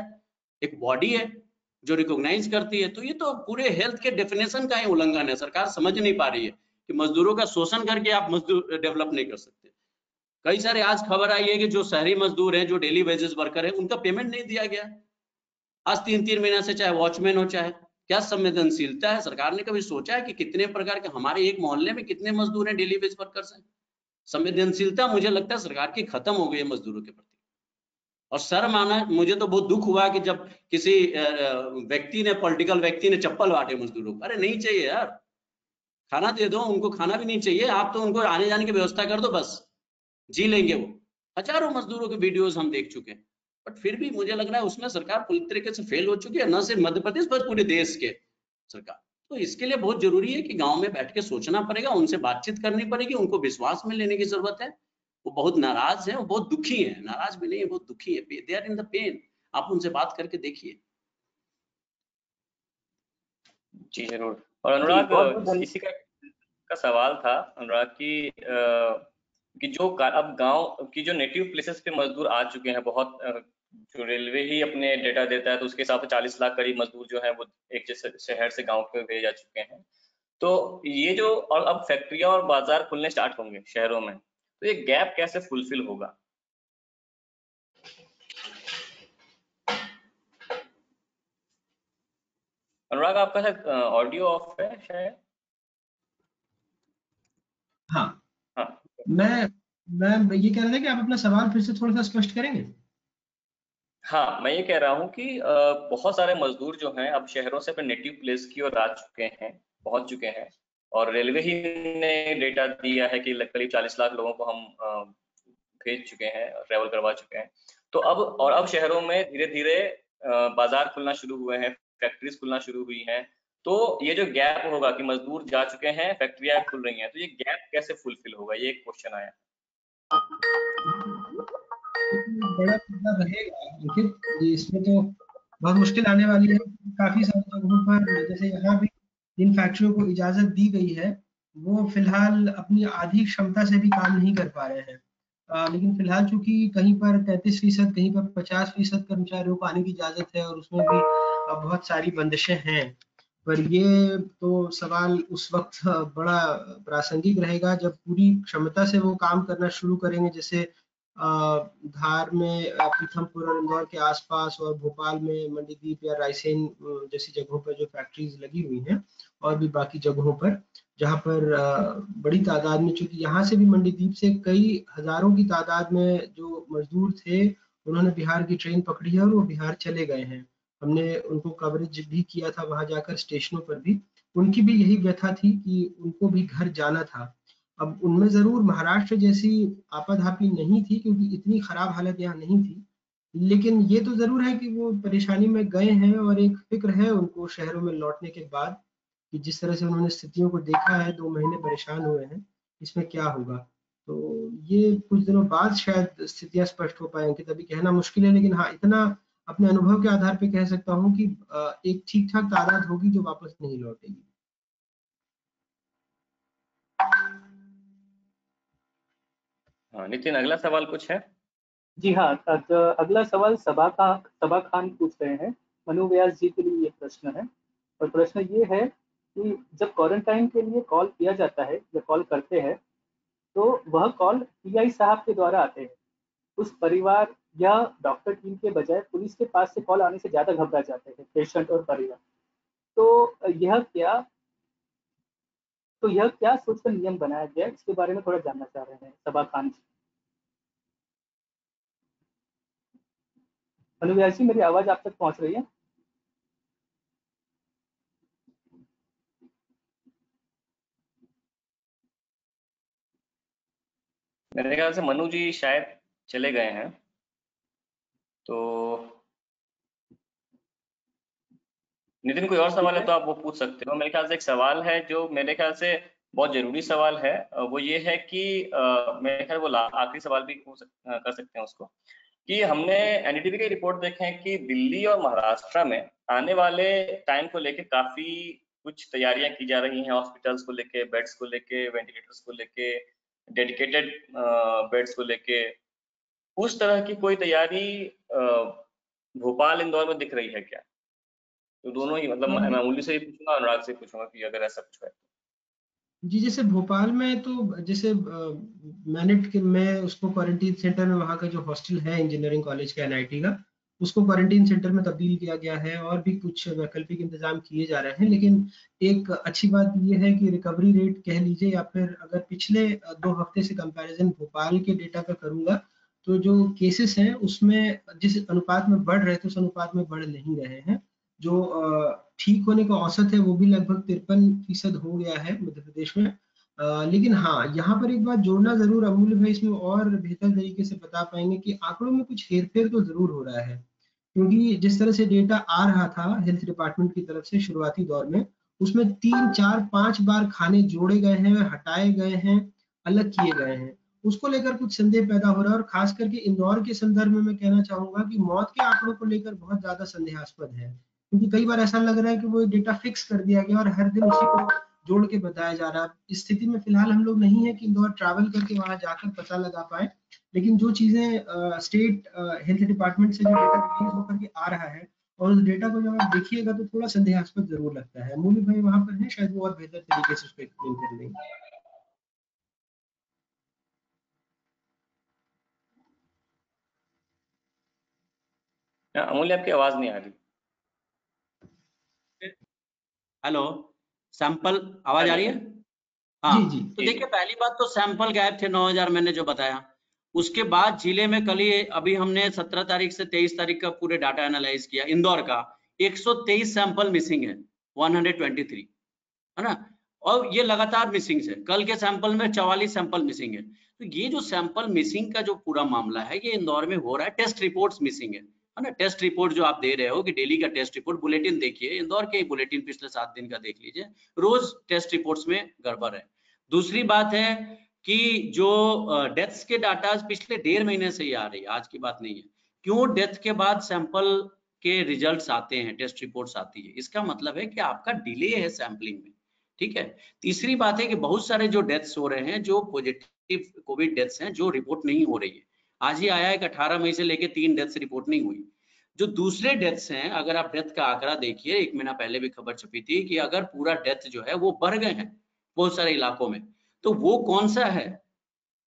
एक बॉडी है जो रिकॉग्नाइज करती है। तो ये तो पूरे हेल्थ के डेफिनेशन का ही उल्लंघन है। सरकार समझ नहीं पा रही है कि मजदूरों का शोषण करके आप मजदूर डेवलप नहीं कर सकते। कई सारे आज खबर आई है कि जो शहरी मजदूर हैं, जो डेली वेजेस वर्कर है, उनका पेमेंट नहीं दिया गया आज 3-3 महीना से, चाहे वॉचमैन हो चाहे। क्या संवेदनशीलता है? सरकार ने कभी सोचा है कि कितने प्रकार के हमारे एक मोहल्ले में कितने मजदूर हैं, डेली वेज वर्कर्स हैं? संवेदनशीलता मुझे लगता है सरकार की खत्म हो गई है मजदूरों के प्रति। और शर्म आना, मुझे तो बहुत दुख हुआ कि जब किसी व्यक्ति ने, पॉलिटिकल व्यक्ति ने चप्पल बांटे मजदूरों को। अरे नहीं चाहिए यार, खाना दे दो उनको, खाना भी नहीं चाहिए, आप तो उनको आने जाने की व्यवस्था कर दो, बस जी लेंगे वो। हजारों मजदूरों के वीडियोस हम देख चुके हैं, बट फिर भी मुझे लग रहा है उसमें सरकार पूरी तरीके से फेल हो चुकी है, न सिर्फ मध्य प्रदेश पर पूरे देश के सरकार। तो इसके लिए बहुत जरूरी है कि गांव में बैठ के सोचना पड़ेगा, उनसे बातचीत करनी पड़ेगी, उनको विश्वास में लेने की जरूरत है। वो बहुत नाराज है, वो बहुत दुखी है, नाराज भी नहीं है, बहुत दुखी है, they are in the pain. आप उनसे बात करके देखिए। जी जरूर। और अनुराग, इसी का सवाल था अनुराग कि जो अब गांव की जो नेटिव प्लेसेस पे मजदूर आ चुके हैं बहुत, जो रेलवे ही अपने डेटा देता है तो उसके हिसाब से 40 लाख करीब मजदूर जो है वो एक जैसे शहर से गांव पे भेजे जा चुके हैं। तो ये जो, और अब फैक्ट्रियां और बाजार खुलने स्टार्ट होंगे शहरों में, तो ये गैप कैसे फुलफिल होगा? अनुराग, आपका शायद ऑडियो ऑफ है शायद। हाँ, हाँ, मैं ये कह रहा था कि आप अपना सवाल फिर से थोड़ा सा स्पष्ट करेंगे। हाँ, मैं ये कह रहा हूँ कि बहुत सारे मजदूर जो हैं अब शहरों से अपने नेटिव प्लेस की ओर आ चुके हैं, पहुंच चुके हैं, और रेलवे ही ने डेटा दिया है कि करीब 40 लाख लोगों को हम भेज चुके हैं, ट्रैवल करवा चुके हैं। तो अब शहरों में धीरे धीरे बाजार खुलना शुरू हुए हैं, फैक्ट्रीज खुलना शुरू हुई हैं। तो ये जो गैप होगा कि मजदूर जा चुके हैं, फैक्ट्रियां खुल रही हैं, तो ये गैप कैसे फुलफिल होगा, ये एक क्वेश्चन आया। बड़ा मुद्दा रहेगा अंकित, ये इसमें तो बहुत मुश्किल आने वाली है। काफी सारी जगहों पर, जैसे यहाँ भी जिन फैक्ट्रियों को इजाजत दी गई है वो फिलहाल अपनी आधी क्षमता से भी काम नहीं कर पा रहे हैं। लेकिन फिलहाल चूंकि कहीं पर 33%, कहीं पर 50% कर्मचारियों को आने की इजाजत है, और उसमें भी बहुत सारी बंदिशें हैं। पर ये तो सवाल उस वक्त बड़ा प्रासंगिक रहेगा जब पूरी क्षमता से वो काम करना शुरू करेंगे। जैसे धार में, पीथमपुर और इंदौर के आसपास, और भोपाल में मंडीदीप या रायसेन जैसी जगहों पर जो फैक्ट्रीज लगी हुई हैं, और भी बाकी जगहों पर जहां पर बड़ी तादाद में, चूंकि यहाँ से भी मंडीदीप से कई हजारों की तादाद में जो मजदूर थे उन्होंने बिहार की ट्रेन पकड़ी है और वो बिहार चले गए हैं। हमने उनको कवरेज भी किया था वहां जाकर, स्टेशनों पर भी। उनकी भी यही व्यथा थी कि उनको भी घर जाना था। अब उनमें जरूर महाराष्ट्र जैसी आपाधापी नहीं थी, क्योंकि इतनी खराब हालत यहाँ नहीं थी, लेकिन ये तो जरूर है कि वो परेशानी में गए हैं, और एक फिक्र है उनको शहरों में लौटने के बाद कि जिस तरह से उन्होंने स्थितियों को देखा है, 2 महीने परेशान हुए हैं, इसमें क्या होगा। तो ये कुछ दिनों बाद शायद स्थितियां स्पष्ट हो पाएंगी, तभी कहना मुश्किल है। लेकिन हाँ, इतना अपने अनुभव के आधार पर कह सकता हूँ कि एक ठीक ठाक तादाद होगी जो वापस नहीं लौटेगी। हाँ नितिन, अगला सवाल कुछ है? जी हाँ, अगला सवाल सबा खान पूछ रहे हैं। मनु व्यास जी के लिए ये प्रश्न है, और प्रश्न ये है कि जब क्वारंटाइन के लिए कॉल किया जाता है या कॉल करते हैं तो वह कॉल पीआई साहब के द्वारा आते हैं। उस परिवार या डॉक्टर टीम के बजाय पुलिस के पास से कॉल आने से ज्यादा घबरा जाते हैं पेशेंट और परिवार। तो यह क्या सोचकर नियम बनाया गया, इसके बारे में थोड़ा जानना चाह रहे हैं सबा खान जी। अनुव्यास जी, मेरी आवाज आप तक पहुंच रही है? मेरे ख्याल से मनु जी शायद चले गए हैं। तो नितिन, कोई और सवाल है तो आप वो पूछ सकते हो। मेरे ख्याल से एक सवाल है जो मेरे ख्याल से बहुत जरूरी सवाल है, वो ये है कि मेरे ख्याल वो आखिरी सवाल भी कर सकते हैं उसको, कि हमने एनडीटीवी की रिपोर्ट देखे हैं कि दिल्ली और महाराष्ट्र में आने वाले टाइम को लेके काफी कुछ तैयारियां की जा रही हैं, हॉस्पिटल्स को लेके, बेड्स को लेके, वेंटिलेटर्स को लेके, डेडिकेटेड बेड्स को लेके। उस तरह की कोई तैयारी भोपाल इंदौर में दिख रही है क्या? तो दोनों ही, मतलब मैं मामूली से ही पूछूंगा, अनुराग से पूछूंगा कि अगर ऐसा कुछ है। जी, जैसे भोपाल में तो जैसे मैं उसको क्वारंटीन सेंटर में, वहाँ का जो हॉस्टल है इंजीनियरिंग कॉलेज का एनआईटी का, उसको क्वारंटीन सेंटर में तब्दील किया गया है और भी कुछ वैकल्पिक इंतजाम किए जा रहे हैं। लेकिन एक अच्छी बात यह है कि रिकवरी रेट कह लीजिए, या फिर अगर पिछले 2 हफ्ते से कंपैरिजन भोपाल के डेटा का करूंगा, तो जो केसेस हैं उसमें जिस अनुपात में बढ़ रहे थे उस अनुपात में बढ़ नहीं रहे हैं। जो ठीक होने का औसत है वो भी लगभग 53% हो गया है मध्य प्रदेश में। लेकिन हाँ, यहाँ पर एक बात जोड़ना जरूर, अमूल्य भाई इसमें और बेहतर तरीके से बता पाएंगे कि आंकड़ों में कुछ हेरफेर तो जरूर हो रहा है, क्योंकि जिस तरह से डेटा आ रहा था हेल्थ डिपार्टमेंट की तरफ से शुरुआती दौर में, उसमें 3, 4, 5 बार खाने जोड़े गए हैं, हटाए गए हैं, अलग किए गए हैं। उसको लेकर कुछ संदेह पैदा हो रहा है, और खास करके इंदौर के संदर्भ में मैं कहना चाहूंगा कि मौत के आंकड़ों को लेकर बहुत ज्यादा संदेहास्पद है, क्योंकि कई बार ऐसा लग रहा है कि वो डेटा फिक्स कर दिया गया और हर दिन उसी को जोड़ के बताया जा रहा है। इस स्थिति में फिलहाल हम लोग नहीं है कि इंदौर ट्रैवल करके वहां जाकर पता लगा पाए, लेकिन जो चीजें स्टेट हेल्थ डिपार्टमेंट से जो डेटा रिलीज होकर के आ रहा है, और उस डेटा को जब आप देखिएगा तो थोड़ा संदेहास्पद जरूर लगता है। मूली भाई वहां पर है, शायद वो और बेहतर तरीके से उसको एक्सप्लेन कर देंगे। अमूल्य, आपकी आवाज नहीं आ रही। हेलो, सैंपल आवाज आ रही है? हाँ जी जी तो देखिए, पहली बात तो सैंपल गायब थे 9000 मैंने जो बताया। उसके बाद जिले में कल ही अभी हमने 17 तारीख से 23 तारीख का पूरे डाटा एनालाइज किया। इंदौर का 123 सैंपल मिसिंग है, 123 है ना, और ये लगातार मिसिंग है। कल के सैंपल में 44 सैंपल मिसिंग है। तो ये जो सैंपल मिसिंग का जो पूरा मामला है, ये इंदौर में हो रहा है। टेस्ट रिपोर्ट्स मिसिंग है ना। टेस्ट रिपोर्ट जो आप दे रहे हो कि डेली का टेस्ट रिपोर्ट, बुलेटिन देखिए, इंदौर के बुलेटिन पिछले 7 दिन का देख लीजिए, रोज टेस्ट रिपोर्ट्स में गड़बड़ है। दूसरी बात है कि जो डेथ्स के डाटा पिछले 1.5 महीने से ही आ रही है, आज की बात नहीं है। क्यों डेथ के बाद सैंपल के रिजल्ट्स आते हैं, टेस्ट रिपोर्ट्स आती है, इसका मतलब है कि आपका डिले है सैंपलिंग में, ठीक है। तीसरी बात है कि बहुत सारे जो डेथ्स हो रहे हैं, जो पॉजिटिव कोविड डेथ्स हैं, जो रिपोर्ट नहीं हो रही है। आज ही आया है कि 18 मई से लेके 3 डेथ्स रिपोर्ट नहीं हुई। जो दूसरे डेथ्स हैं, अगर आप डेथ का आंकड़ा देखिए, 1 महीना पहले भी खबर छपी थी कि अगर पूरा डेथ जो है वो बढ़ गए हैं बहुत सारे इलाकों में, तो वो कौन सा है?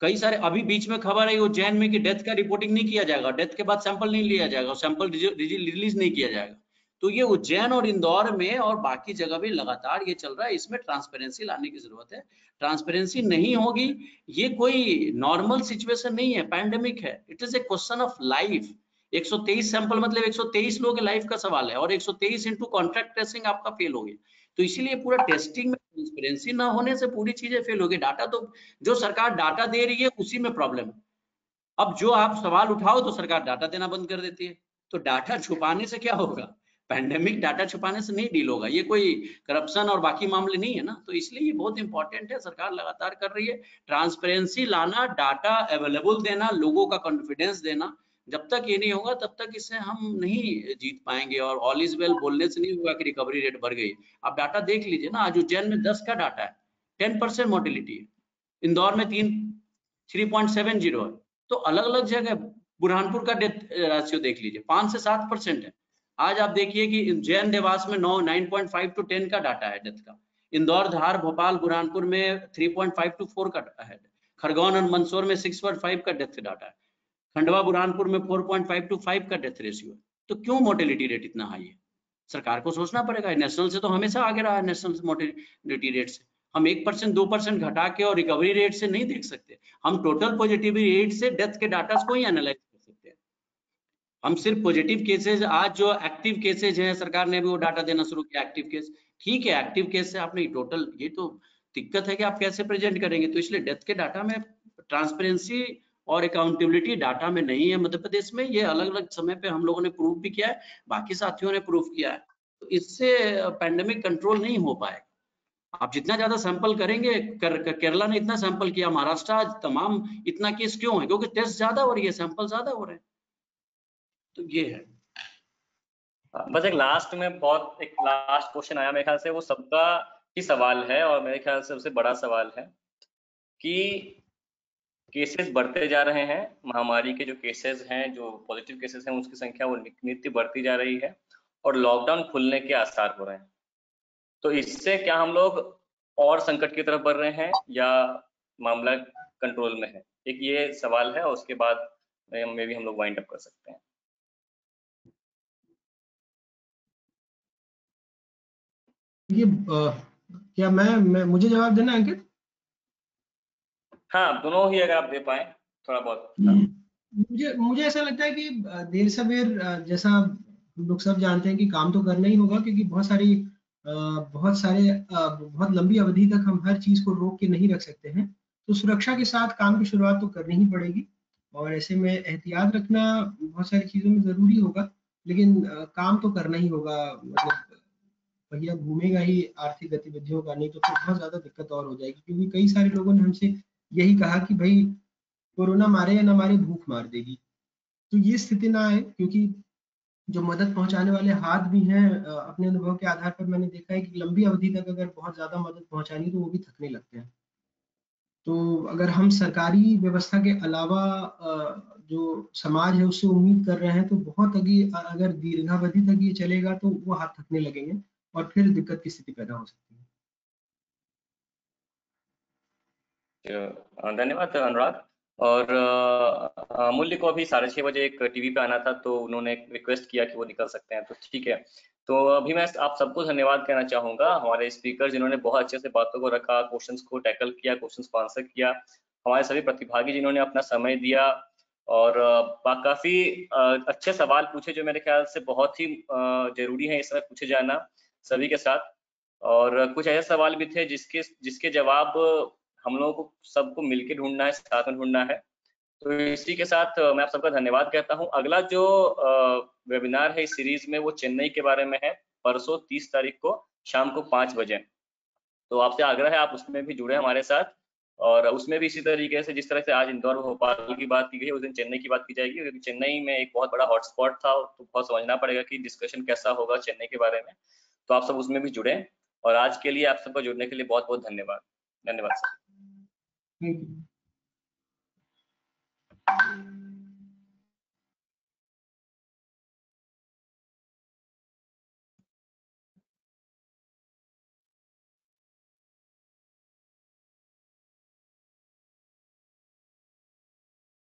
कई सारे अभी बीच में खबर आई उज्जैन में कि डेथ का रिपोर्टिंग नहीं किया जाएगा, डेथ के बाद सैंपल नहीं लिया जाएगा, सैंपल रिलीज नहीं किया जाएगा। तो ये उज्जैन और इंदौर में और बाकी जगह भी लगातार ये चल रहा है। इसमें ट्रांसपेरेंसी लाने की जरूरत है। ट्रांसपेरेंसी नहीं होगी, ये कोई नॉर्मल सिचुएशन नहीं है, पैंडेमिक है। It is a question of life. 123 sample मतलब 123 लोगों के लाइफ का सवाल है, और 123 इंटू कॉन्ट्रैक्ट ट्रेसिंग आपका फेल हो गया। तो इसीलिए पूरा टेस्टिंग में ट्रांसपेरेंसी ना होने से पूरी चीजें फेल हो गई। डाटा तो जो सरकार डाटा दे रही है उसी में प्रॉब्लम है। अब जो आप सवाल उठाओ तो सरकार डाटा देना बंद कर देती है। तो डाटा छुपाने से क्या होगा? पैंडेमिक डाटा छुपाने से नहीं डील होगा। ये कोई करप्शन और बाकी मामले नहीं है ना। तो इसलिए ये बहुत इंपॉर्टेंट है, सरकार लगातार कर रही है। ट्रांसपेरेंसी लाना, डाटा अवेलेबल देना, लोगों का कॉन्फिडेंस देना, जब तक ये नहीं होगा तब तक इससे हम नहीं जीत पाएंगे। और ऑल इज वेल बोलने से नहीं होगा कि रिकवरी रेट बढ़ गई। आप डाटा देख लीजिए ना, आज उज्जैन में 10 का डाटा है, 10% मोर्टिलिटी है। इंदौर में 3.70 है। तो अलग अलग जगह, बुरहानपुर का डेथ रेशियो देख लीजिए, 5 से 7% है। आज आप देखिए कि उज्जैन देवास में 9.5 to 10 का डाटा है डेथ का। इंदौर, धार, भोपाल, बुरहानपुर में 3.5 to 4 का डाटा है। खरगोन और मंदसौर में 6.5 का डेथ डाटा है। खंडवा, बुरहानपुर में 4.5 to 5 का डेथ रेशियो है। तो क्यों मोर्टेलिटी रेट इतना हाई है? सरकार को सोचना पड़ेगा। नेशनल से तो हमेशा आगे रहा है, नेशनल मोर्टेलिटी रेट से हम 1% 2% घटा के और रिकवरी रेट से नहीं देख सकते। हम टोटल पॉजिटिविटी रेट से डेथ के डाटा को ही एनालाइज कर सकते हैं। हम सिर्फ पॉजिटिव केसेज, आज जो एक्टिव केसेज हैं, सरकार ने भी वो डाटा देना शुरू किया, एक्टिव केस। ठीक है, एक्टिव केस से आपने टोटल, ये तो दिक्कत है कि आप कैसे प्रेजेंट करेंगे। तो इसलिए डेथ के डाटा में ट्रांसपेरेंसी और अकाउंटेबिलिटी डाटा में नहीं है मध्य प्रदेश में। ये अलग अलग समय पे हम लोगों ने प्रूव भी किया है, बाकी साथियों ने प्रूव किया है। तो इससे पैंडेमिक कंट्रोल नहीं हो पाएगा। आप जितना ज्यादा सैंपल करेंगे, केरला ने इतना सैंपल किया, महाराष्ट्र आज तमाम इतना केस क्यों है? क्योंकि टेस्ट ज्यादा हो रही है, सैंपल ज्यादा हो रहे हैं। तो ये है। बस एक लास्ट क्वेश्चन आया मेरे ख्याल से, वो सबका ही सवाल है और मेरे ख्याल से सबसे बड़ा सवाल है कि केसेस बढ़ते जा रहे हैं, महामारी के जो केसेस हैं, जो पॉजिटिव केसेस हैं, उसकी संख्या वो नित्य बढ़ती जा रही है और लॉकडाउन खुलने के आसार हो रहे हैं। तो इससे क्या हम लोग और संकट की तरफ बढ़ रहे हैं या मामला कंट्रोल में है? एक ये सवाल है और उसके बाद में भी हम लोग वाइंड अप कर सकते हैं। ये क्या मैं मुझे जवाब देना है अंकित? हाँ, दोनों ही अगर आप दे पाए थोड़ा बहुत। मुझे ऐसा लगता है कि देर सवेर जैसा हम लोग सब जानते हैं कि काम तो करना ही होगा, क्योंकि बहुत लंबी अवधि तक हम हर चीज को रोक के नहीं रख सकते हैं। तो सुरक्षा के साथ काम की शुरुआत तो करनी ही पड़ेगी और ऐसे में एहतियात रखना बहुत सारी चीजों में जरूरी होगा, लेकिन काम तो करना ही होगा। मतलब भैया घूमेगा ही आर्थिक गतिविधियों का, नहीं तो फिर बहुत ज्यादा दिक्कत और हो जाएगी, क्योंकि कई सारे लोगों ने हमसे यही कहा कि भाई कोरोना मारे या ना मारे, भूख मार देगी। तो ये स्थिति ना आए, क्योंकि जो मदद पहुंचाने वाले हाथ भी हैं, अपने अनुभव के आधार पर मैंने देखा है कि लंबी अवधि तक अगर बहुत ज्यादा मदद पहुंचानी तो वो भी थकने लगते हैं। तो अगर हम सरकारी व्यवस्था के अलावा जो समाज है उससे उम्मीद कर रहे हैं, तो बहुत अगर दीर्घावधि तक ये चलेगा तो वो हाथ थकने लगेंगे और फिर दिक्कत की स्थिति पैदा हो सकती है। धन्यवाद अनुराग। और अमूल्य को अभी 6:30 बजे एक टीवी पे आना था, तो उन्होंने रिक्वेस्ट किया कि वो निकल सकते हैं, तो ठीक है। तो अभी मैं आप सबको धन्यवाद कहना चाहूंगा, हमारे स्पीकर जिन्होंने बहुत अच्छे से बातों को रखा, क्वेश्चंस को टैकल किया, क्वेश्चंस को आंसर किया, हमारे सभी प्रतिभागी जिन्होंने अपना समय दिया और काफी अच्छे सवाल पूछे, जो मेरे ख्याल से बहुत ही जरूरी है इस समय पूछे जाना सभी के साथ। और कुछ ऐसे सवाल भी थे जिसके जवाब हम लोगों को सबको मिलकर ढूंढना है, साथ में ढूंढना है। तो इसी के साथ मैं आप सबका धन्यवाद कहता हूं। अगला जो वेबिनार है इस सीरीज में वो चेन्नई के बारे में है, परसों 30 तारीख को शाम को 5 बजे। तो आपसे आग्रह है आप उसमें भी जुड़े हमारे साथ, और उसमें भी इसी तरीके से जिस तरह से आज इंदौर भोपाल की बात की गई, उस दिन चेन्नई की बात की जाएगी, क्योंकि चेन्नई में एक बहुत बड़ा हॉटस्पॉट था, तो बहुत समझना पड़ेगा कि डिस्कशन कैसा होगा चेन्नई के बारे में। तो आप सब उसमें भी जुड़े, और आज के लिए आप सबको जुड़ने के लिए बहुत बहुत धन्यवाद। धन्यवाद सर। Thank you.